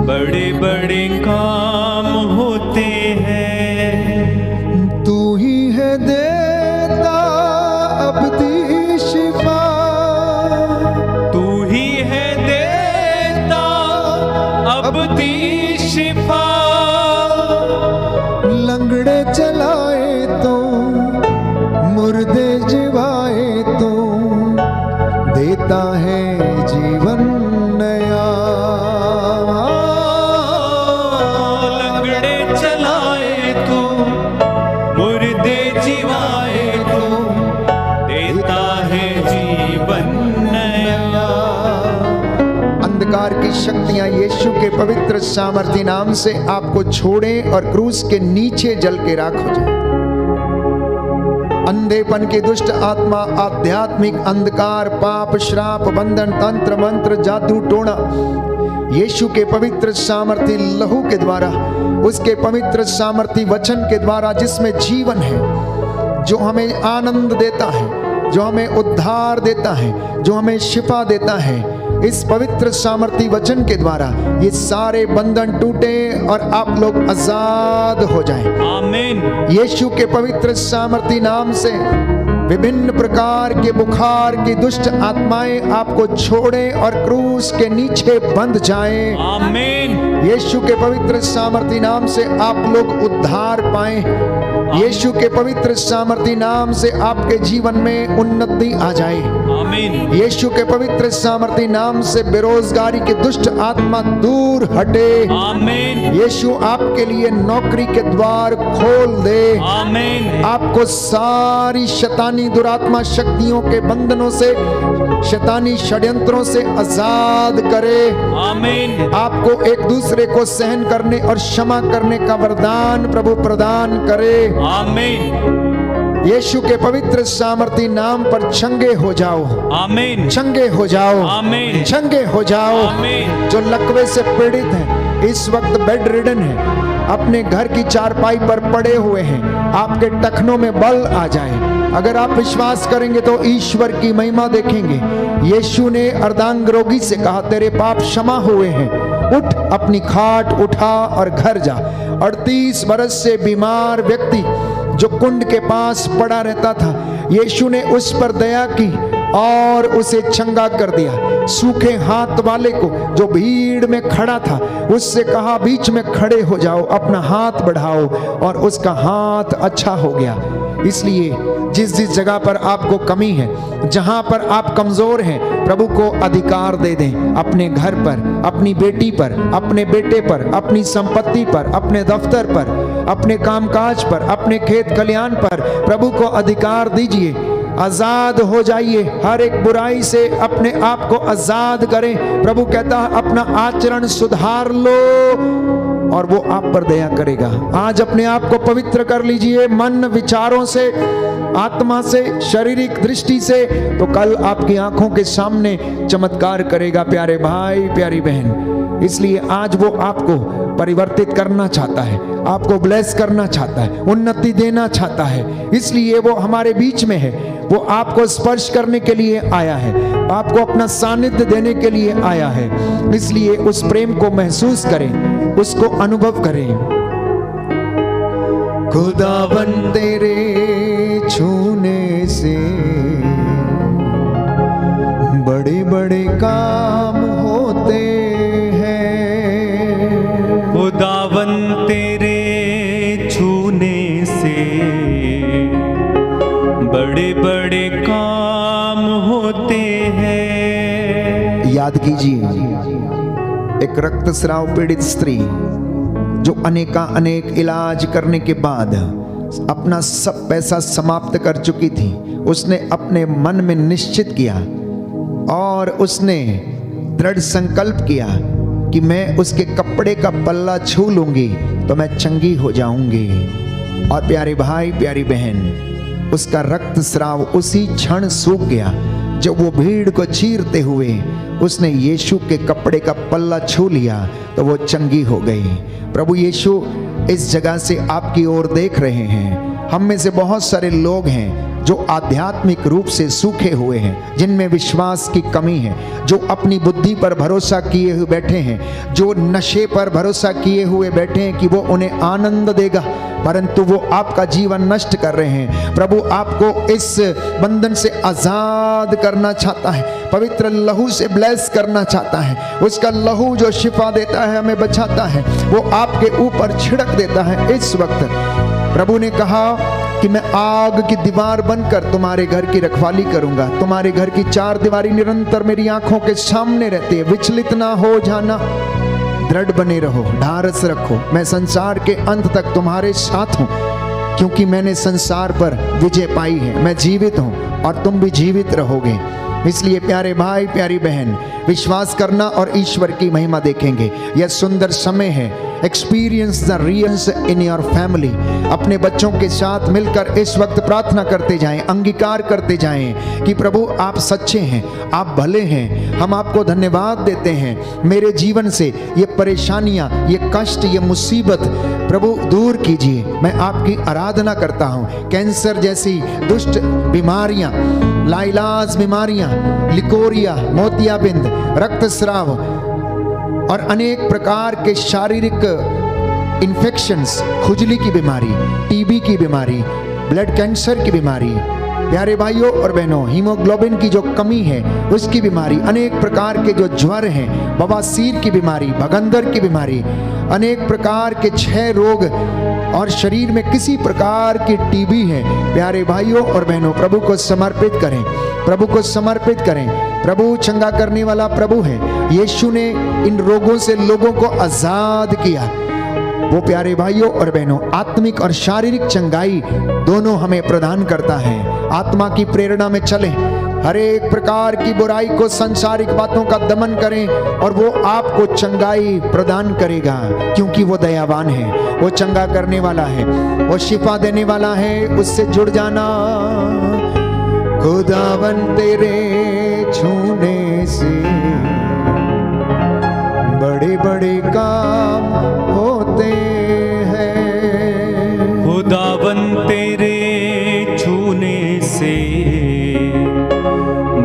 बड़े बड़े काम होते हैं। तू ही है देता अबदी शिफा, तू ही है देता अबदी शिफा। लंगड़े चलाए तो, मुर्दे जिवाए तो, देता है जीवन नया। लंगड़े चलाए तो, मुर्दे जिवाए तो, देता है जीवन नया। अंधकार की शक्तियां यीशु के पवित्र सामर्थी नाम से आपको छोड़ें और क्रूस के नीचे जल के राख हो जाए। अंधेपन की दुष्ट आत्मा, आध्यात्मिक अंधकार, पाप, श्राप, बंधन, तंत्र मंत्र, जादू टोना, यीशु के पवित्र सामर्थी लहू के द्वारा, उसके पवित्र सामर्थी वचन के द्वारा जिसमें जीवन है, जो हमें आनंद देता है, जो हमें उद्धार देता है, जो हमें शिफा देता है, इस पवित्र सामर्थी वचन के द्वारा ये सारे बंधन टूटे और आप लोग आजाद हो जाएं। आमीन। यीशु के पवित्र सामर्थी नाम से विभिन्न प्रकार के बुखार की दुष्ट आत्माएं आपको छोड़ें और क्रूस के नीचे बंध जाएं। आमीन। यीशु के पवित्र सामर्थी नाम से आप लोग उद्धार पाएं। यीशु के पवित्र सामर्थी नाम से आपके जीवन में उन्नति आ जाए। आमीन। यीशु के पवित्र सामर्थी नाम से बेरोजगारी की दुष्ट आत्मा दूर हटे। आमीन। यीशु आपके लिए नौकरी के द्वार खोल दे। आमीन। आपको सारी शैतानी दुरात्मा शक्तियों के बंधनों से, शैतानी षड्यंत्रों से आजाद करे। आमीन। आपको एक दूसरे को सहन करने और क्षमा करने का वरदान प्रभु प्रदान करे। आमीन। यीशु के पवित्र सामर्थी नाम पर चंगे हो जाओ। आमीन। चंगे हो जाओ। आमीन। चंगे हो जाओ। आमीन। जो लकवे से पीड़ित हैं, इस वक्त बेड रिडन है, अपने घर की चारपाई पर पड़े हुए हैं, आपके टखनों में बल आ जाए। अगर आप विश्वास करेंगे तो ईश्वर की महिमा देखेंगे। यीशु ने अर्धांग रोगी से कहा, तेरे पाप क्षमा हुए हैं, उठ, अपनी खाट उठा और घर जा। 38 बरस से बीमार व्यक्ति जो कुंड के पास पड़ा रहता था, यीशु ने उस पर दया की और उसे चंगा कर दिया। सूखे हाथ वाले को जो भीड़ में खड़ा था, उससे कहा, बीच में खड़े हो जाओ, अपना हाथ बढ़ाओ, और उसका हाथ अच्छा हो गया। इसलिए जिस जिस जगह पर आपको कमी है, जहां पर आप कमजोर हैं, प्रभु को अधिकार दे दें। अपने घर पर, अपनी बेटी पर, अपने बेटे पर, अपनी संपत्ति पर, अपने दफ्तर पर, अपने कामकाज पर, अपने खेत खलियान पर प्रभु को अधिकार दीजिए। आजाद हो जाइए, हर एक बुराई से अपने आप को आजाद करें। प्रभु कहता है, अपना आचरण सुधार लो और वो आप पर दया करेगा। आज अपने आप को पवित्र कर लीजिए, मन, विचारों से, आत्मा से, शारीरिक दृष्टि से, तो कल आपकी आंखों के सामने चमत्कार करेगा। प्यारे भाई, प्यारी बहन, इसलिए आज वो आपको परिवर्तित करना चाहता है, आपको ब्लेस करना चाहता है, उन्नति देना चाहता है। इसलिए वो हमारे बीच में है, वो आपको स्पर्श करने के लिए आया है, आपको अपना सानिध्य देने के लिए आया है। इसलिए उस प्रेम को महसूस करें, उसको अनुभव करें। खुदावन तेरे छूने से बड़े बड़े काम होते हैं। खुदावन तेरे छूने से बड़े बड़े काम होते हैं। याद कीजिए, एक रक्तस्राव पीड़ित स्त्री जो अनेक इलाज करने के बाद अपना सब पैसा समाप्त कर चुकी थी, उसने अपने मन में निश्चित किया और उसने दृढ़ संकल्प किया कि मैं उसके कपड़े का पल्ला छू लूंगी तो मैं चंगी हो जाऊंगी। और प्यारे भाई प्यारी बहन, उसका रक्तस्राव उसी क्षण सूख गया जब वो भीड़ को चीरते हुए उसने यीशु के कपड़े का पल्ला छू लिया तो वो चंगी हो गई। प्रभु यीशु इस जगह से आपकी ओर देख रहे हैं। हम में से बहुत सारे लोग हैं जो आध्यात्मिक रूप से सूखे हुए हैं, जिनमें विश्वास की कमी है, जो अपनी बुद्धि पर भरोसा किए हुए बैठे हैं, जो नशे पर भरोसा किए हुए बैठे हैं कि वो उन्हें आनंद देगा, परंतु वो आपका जीवन नष्ट कर रहे हैं। प्रभु आपको इस बंधन से आजाद करना चाहता है, पवित्र लहू से ब्लेस करना चाहता है। उसका लहू जो शिफा देता है, हमें बचाता है, वो आपके ऊपर छिड़क देता है। इस वक्त प्रभु ने कहा कि मैं आग की दीवार बनकर तुम्हारे घर की रखवाली करूंगा। तुम्हारे घर की चार दीवारी निरंतर मेरी आंखों के सामने रहती है। विचलित ना हो जाना, दृढ़ बने रहो, ढारस रखो। मैं संसार के अंत तक तुम्हारे साथ हूं, क्योंकि मैंने संसार पर विजय पाई है। मैं जीवित हूं और तुम भी जीवित रहोगे। इसलिए प्यारे भाई प्यारी बहन, विश्वास करना और ईश्वर की महिमा देखेंगे। यह सुंदर समय है। Experience the reals in your family. अपने बच्चों के साथ मिलकर इस वक्त प्रार्थना करते जाएं, अंगीकार करते जाएं कि प्रभु आप सच्चे हैं, आप भले हैं। हम आपको धन्यवाद देते हैं। मेरे जीवन से ये परेशानियां, ये कष्ट, ये मुसीबत प्रभु दूर कीजिए। मैं आपकी आराधना करता हूँ। कैंसर जैसी दुष्ट बीमारियां, लाइलाज बीमारियां, लिकोरिया, मोतियाबिंद, रक्तस्राव और अनेक प्रकार के शारीरिक इन्फेक्शंस, खुजली की बीमारी, टीबी की बीमारी, ब्लड कैंसर की बीमारी, प्यारे भाइयों और बहनों, हीमोग्लोबिन की जो कमी है उसकी बीमारी, अनेक प्रकार के जो ज्वर हैं, बवासीर की बीमारी, भगंदर की बीमारी, अनेक प्रकार के 6 रोग और शरीर में किसी प्रकार की टीबी है। प्यारे भाइयों और बहनों, प्रभु को समर्पित करें, प्रभु को समर्पित करें। प्रभु चंगा करने वाला प्रभु है। यीशु ने इन रोगों से लोगों को आजाद किया। वो प्यारे भाइयों और बहनों, आत्मिक और शारीरिक चंगाई दोनों हमें प्रदान करता है। आत्मा की प्रेरणा में चलें, हर एक प्रकार की बुराई को, सांसारिक बातों का दमन करें और वो आपको चंगाई प्रदान करेगा, क्योंकि वो दयावान है, वो चंगा करने वाला है, वो शिफा देने वाला है। उससे जुड़ जाना। खुदावन तेरे छूने से बड़े बड़े काम होते हैं। खुदावन तेरे छूने से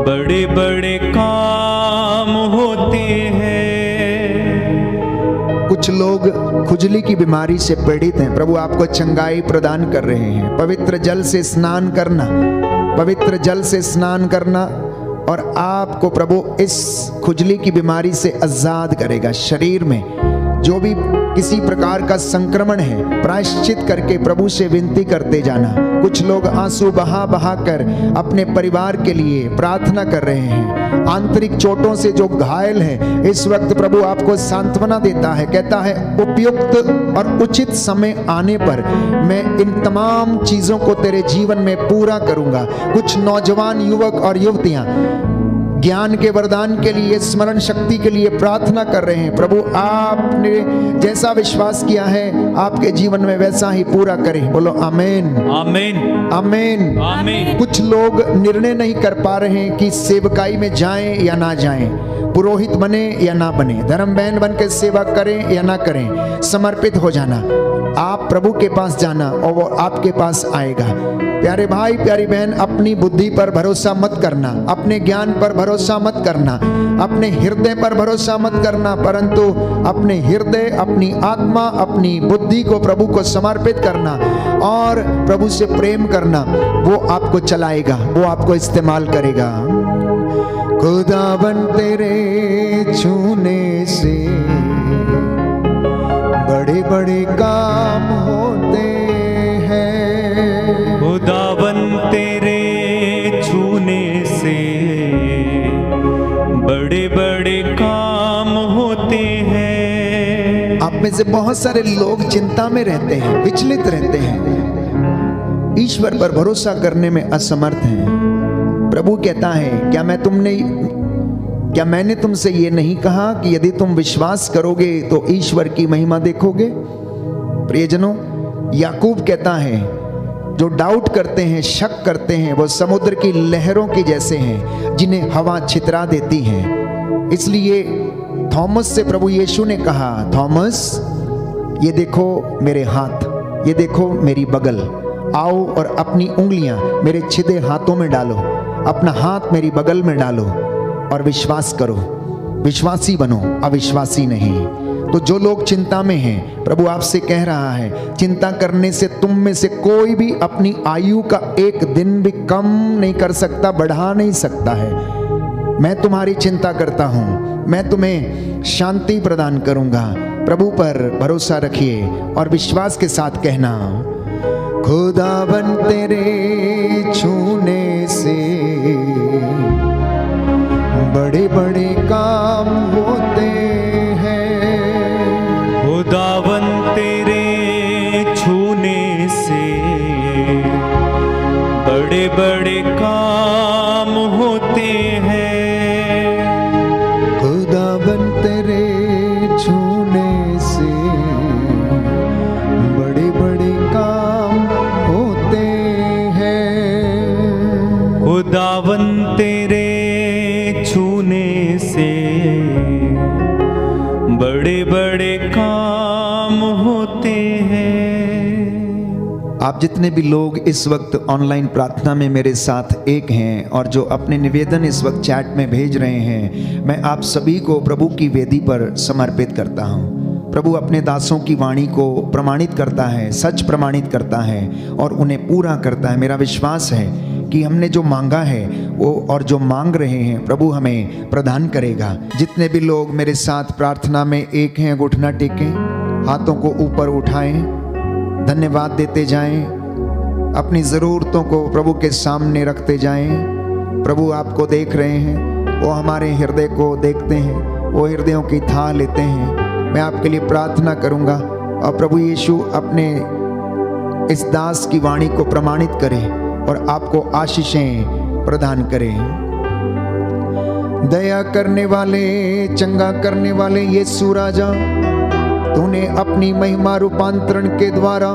बड़े बड़े काम होते हैं। कुछ लोग खुजली की बीमारी से पीड़ित हैं। प्रभु आपको चंगाई प्रदान कर रहे हैं। पवित्र जल से स्नान करना, पवित्र जल से स्नान करना और आपको प्रभु इस खुजली की बीमारी से आजाद करेगा। शरीर में जो भी किसी प्रकार का संक्रमण है, प्रायश्चित करके प्रभु से विनती करते जाना। कुछ लोग आंसू बहा बहा कर अपने परिवार के लिए प्रार्थना कर रहे हैं। आंतरिक चोटों से जो घायल है, इस वक्त प्रभु आपको सांत्वना देता है। कहता है उपयुक्त और उचित समय आने पर मैं इन तमाम चीजों को तेरे जीवन में पूरा करूंगा। कुछ नौजवान युवक और युवतियां ज्ञान के वरदान के लिए, स्मरण शक्ति के लिए प्रार्थना कर रहे हैं। प्रभु आपने जैसा विश्वास किया है आपके जीवन में वैसा ही पूरा करें। बोलो आमीन, आमीन, आमीन, आमीन। कुछ लोग निर्णय नहीं कर पा रहे हैं कि सेवकाई में जाएं या ना जाएं, पुरोहित बने या ना बने, धर्म बहन बन के सेवा करें या ना करें। समर्पित हो जाना, आप प्रभु के पास जाना और वो आपके पास आएगा। प्यारे भाई प्यारी बहन, अपनी बुद्धि पर भरोसा मत करना, अपने ज्ञान पर भरोसा मत करना, अपने हृदय पर भरोसा मत करना, परंतु अपने हृदय, अपनी आत्मा, अपनी बुद्धि को प्रभु को समर्पित करना और प्रभु से प्रेम करना। वो आपको चलाएगा, वो आपको इस्तेमाल करेगा। खुदावन तेरे छूने से बड़े बड़े काम होते हैं। खुदावन तेरे छूने से बड़े बड़े काम होते हैं। आप में से बहुत सारे लोग चिंता में रहते हैं, विचलित रहते हैं, ईश्वर पर भरोसा करने में असमर्थ हैं। प्रभु कहता है क्या मैं क्या मैंने तुमसे ये नहीं कहा कि यदि तुम विश्वास करोगे तो ईश्वर की महिमा देखोगे? प्रियजनों, याकूब कहता है जो डाउट करते हैं, शक करते हैं, वो समुद्र की लहरों की जैसे हैं जिन्हें हवा छितरा देती है। इसलिए थॉमस से प्रभु यीशु ने कहा, थॉमस ये देखो मेरे हाथ, ये देखो मेरी बगल, आओ और अपनी उंगलियां मेरे छिदे हाथों में डालो, अपना हाथ मेरी बगल में डालो और विश्वास करो। विश्वासी बनो, अविश्वासी नहीं। तो जो लोग चिंता में हैं, प्रभु आपसे कह रहा है, चिंता करने से तुम में से कोई भी अपनी आयु का एक दिन भी कम नहीं कर सकता, बढ़ा नहीं सकता है। मैं तुम्हारी चिंता करता हूं, मैं तुम्हें शांति प्रदान करूंगा। प्रभु पर भरोसा रखिए और विश्वास के साथ कहना, खुदावन तेरे छूने से बड़े बड़े काम होते हैं। खुदावन तेरे छूने से बड़े बड़े काम होते हैं। खुदावन तेरे छूने से बड़े बड़े काम होते हैं। खुदावन तेरे छूने से बड़े बड़े काम होते हैं। आप जितने भी लोग इस वक्त ऑनलाइन प्रार्थना में मेरे साथ एक हैं और जो अपने निवेदन इस वक्त चैट में भेज रहे हैं, मैं आप सभी को प्रभु की वेदी पर समर्पित करता हूं। प्रभु अपने दासों की वाणी को प्रमाणित करता है, सच प्रमाणित करता है और उन्हें पूरा करता है। मेरा विश्वास है कि हमने जो मांगा है वो और जो मांग रहे हैं प्रभु हमें प्रदान करेगा। जितने भी लोग मेरे साथ प्रार्थना में एक हैं, घुटना टेकें, हाथों को ऊपर उठाएं, धन्यवाद देते जाएं, अपनी ज़रूरतों को प्रभु के सामने रखते जाएं। प्रभु आपको देख रहे हैं, वो हमारे हृदय को देखते हैं, वो हृदयों की थाह लेते हैं। मैं आपके लिए प्रार्थना करूंगा और प्रभु यीशु अपने इस दास की वाणी को प्रमाणित करें और आपको आशीषें प्रदान करें। दया करने वाले, चंगा करने वाले यीशु राजा, तूने अपनी महिमा रूपांतरण के द्वारा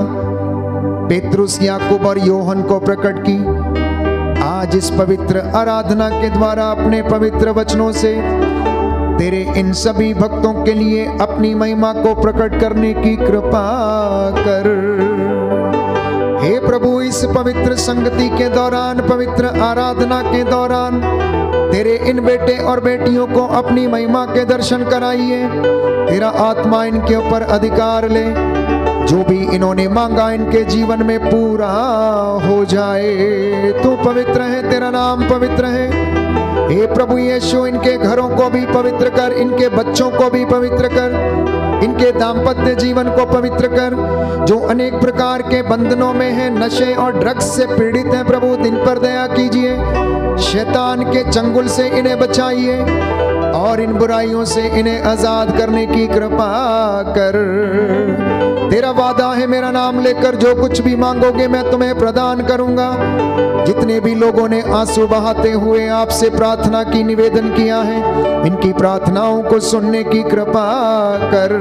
पेतरुस, याकूब और योहन को प्रकट की। आज इस पवित्र आराधना के द्वारा अपने पवित्र वचनों से तेरे इन सभी भक्तों के लिए अपनी महिमा को प्रकट करने की कृपा कर। हे प्रभु, इस पवित्र संगति के दौरान, पवित्र आराधना के दौरान तेरे इन बेटे और बेटियों को अपनी महिमा के दर्शन कराइए। तेरा आत्मा इनके ऊपर अधिकार ले, जो भी इन्होंने मांगा इनके जीवन में पूरा हो जाए। तू पवित्र है, तेरा नाम पवित्र है। हे प्रभु यीशु, इनके घरों को भी पवित्र कर, इनके बच्चों को भी पवित्र कर, इनके दाम्पत्य जीवन को पवित्र कर। जो अनेक प्रकार के बंधनों में हैं, नशे और ड्रग्स से पीड़ित हैं, प्रभु दिन पर दया कीजिए। शैतान के चंगुल से इन्हें बचाइए और इन बुराइयों से इन्हें आजाद करने की कृपा कर। तेरा वादा है, मेरा नाम लेकर जो कुछ भी मांगोगे मैं तुम्हें प्रदान करूंगा। जितने भी लोगों ने आंसू बहाते हुए आपसे प्रार्थना की निवेदन किया है, इनकी प्रार्थनाओं को सुनने की कृपा कर।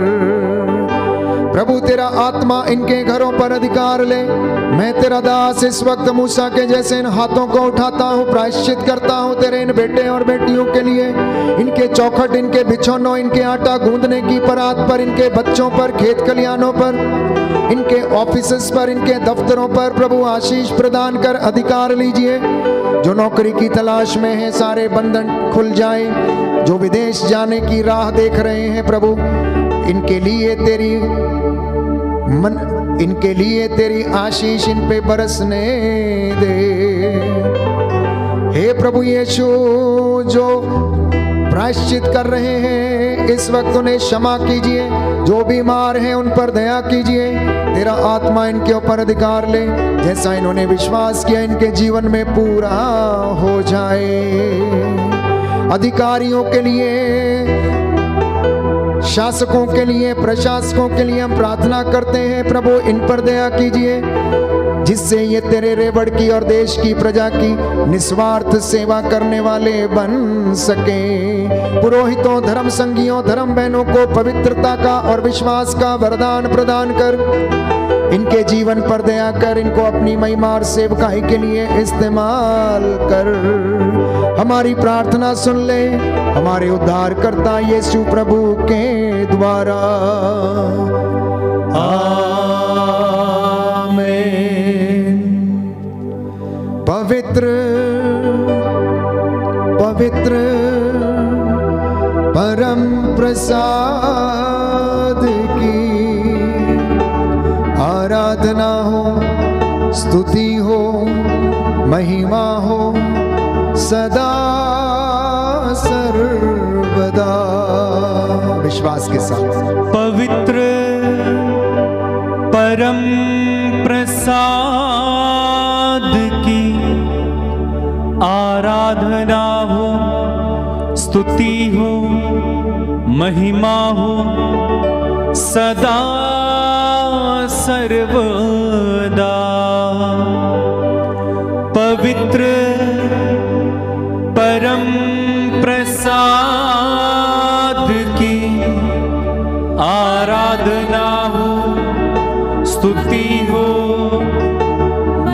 प्रभु, तेरा आत्मा इनके घरों पर अधिकार ले। मैं तेरा दास इस वक्त मूसा के जैसे इन हाथों को उठाता हूँ, प्रायश्चित करता हूँ तेरे इन बेटे और बेटियों के लिए। इनके चौखट, इनके बिछौनों, इनके आटा गूंदने की परात पर, इनके बच्चों पर, खेत खलिहानों पर, इनके ऑफिसेस पर, इनके दफ्तरों पर प्रभु आशीष प्रदान कर अधिकार लीजिए। जो नौकरी की तलाश में है, सारे बंधन खुल जाएं। जो विदेश जाने की राह देख रहे हैं प्रभु, इनके लिए तेरी आशीष इन पे बरसने दे। हे प्रभु यीशु, जो प्रायश्चित कर रहे हैं इस वक्त उन्हें क्षमा कीजिए। जो बीमार हैं उन पर दया कीजिए। तेरा आत्मा इनके ऊपर अधिकार ले, जैसा इन्होंने विश्वास किया इनके जीवन में पूरा हो जाए। अधिकारियों के लिए, शासकों के लिए, प्रशासकों के लिए हम प्रार्थना करते हैं प्रभु, इन पर दया कीजिए। जिससे ये तेरे रेवड़ की और देश की प्रजा की निस्वार्थ सेवा करने वाले बन सके। पुरोहितों, धर्म संगियों, धर्म बहनों को पवित्रता का और विश्वास का वरदान प्रदान कर, इनके जीवन पर दया कर, इनको अपनी महिमा और सेवकाई के लिए इस्तेमाल कर। हमारी प्रार्थना सुन ले हमारे उद्धारकर्ता यीशु प्रभु के द्वारा। आमीन। पवित्र पवित्र परम प्रसाद की आराधना हो, स्तुति हो, महिमा हो सदा सर्वदा। विश्वास के साथ पवित्र परम प्रसाद की आराधना हो, स्तुति हो, महिमा हो सदा सर्वदा। पवित्र परम प्रसाद की आराधना हो, स्तुति हो,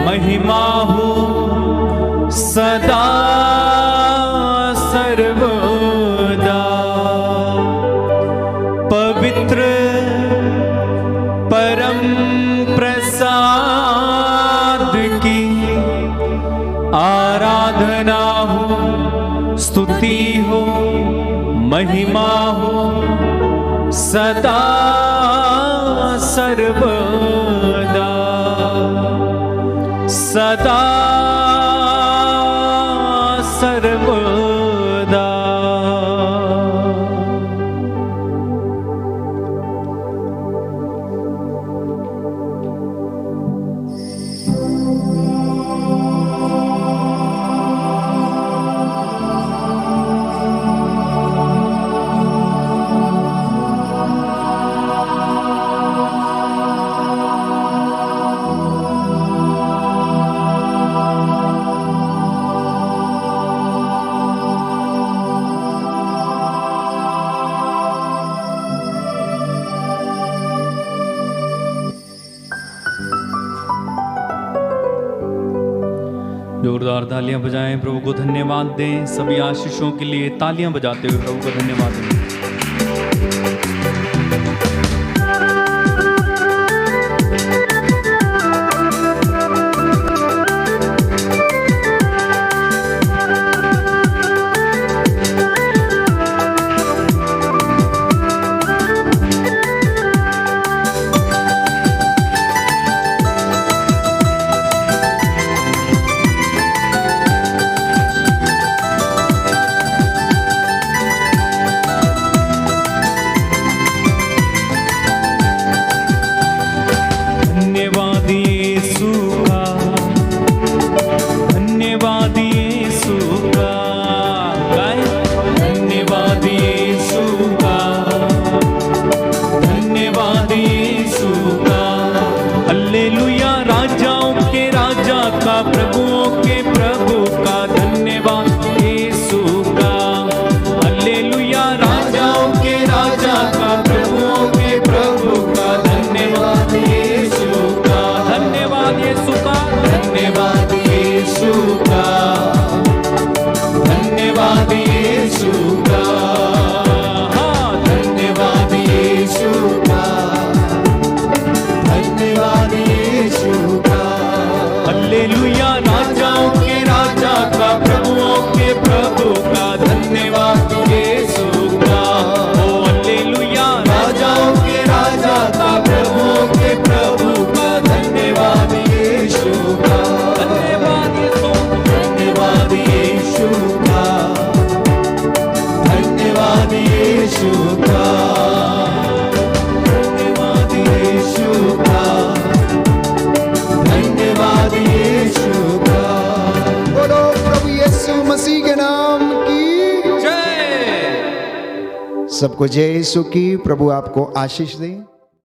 महिमा हो सदा सर्वदा। पवित्र परम प्रसाद की आराधना हो, स्तुति हो, महिमा हो सदा सर्वदा सदा सर्वदा। जोरदार तालियां बजाएं, प्रभु को धन्यवाद दें। सभी आशीषों के लिए तालियां बजाते हुए प्रभु को धन्यवाद दें। प्रभुओं के प्रभु का धन्यवाद यीशु का। हालेलुया। राजाओं के राजा का, प्रभुओं के प्रभु का धन्यवाद यीशु का। धन्यवाद यीशु का, धन्यवाद यीशु का, धन्यवाद यीशु का। हाँ, धन्यवाद यीशु का, धन्यवाद यीशु का। हालेलुया। राजाओं के राजा का, प्रभुओं के प्रभु का धन्यवाद यीशु का। ओ हालेलुया। राजाओं के राजा का, प्रभुओं के प्रभु का धन्यवाद यीशु का। धन्यवाद यीशु, धन्यवाद यीशु का, धन्यवाद यीशु का, धन्यवाद यीशु का, धन्यवाद यीशु का। बोलो प्रभु यीशु मसीह के नाम की जय। सबको जय यीशु की। प्रभु आपको आशीष दे।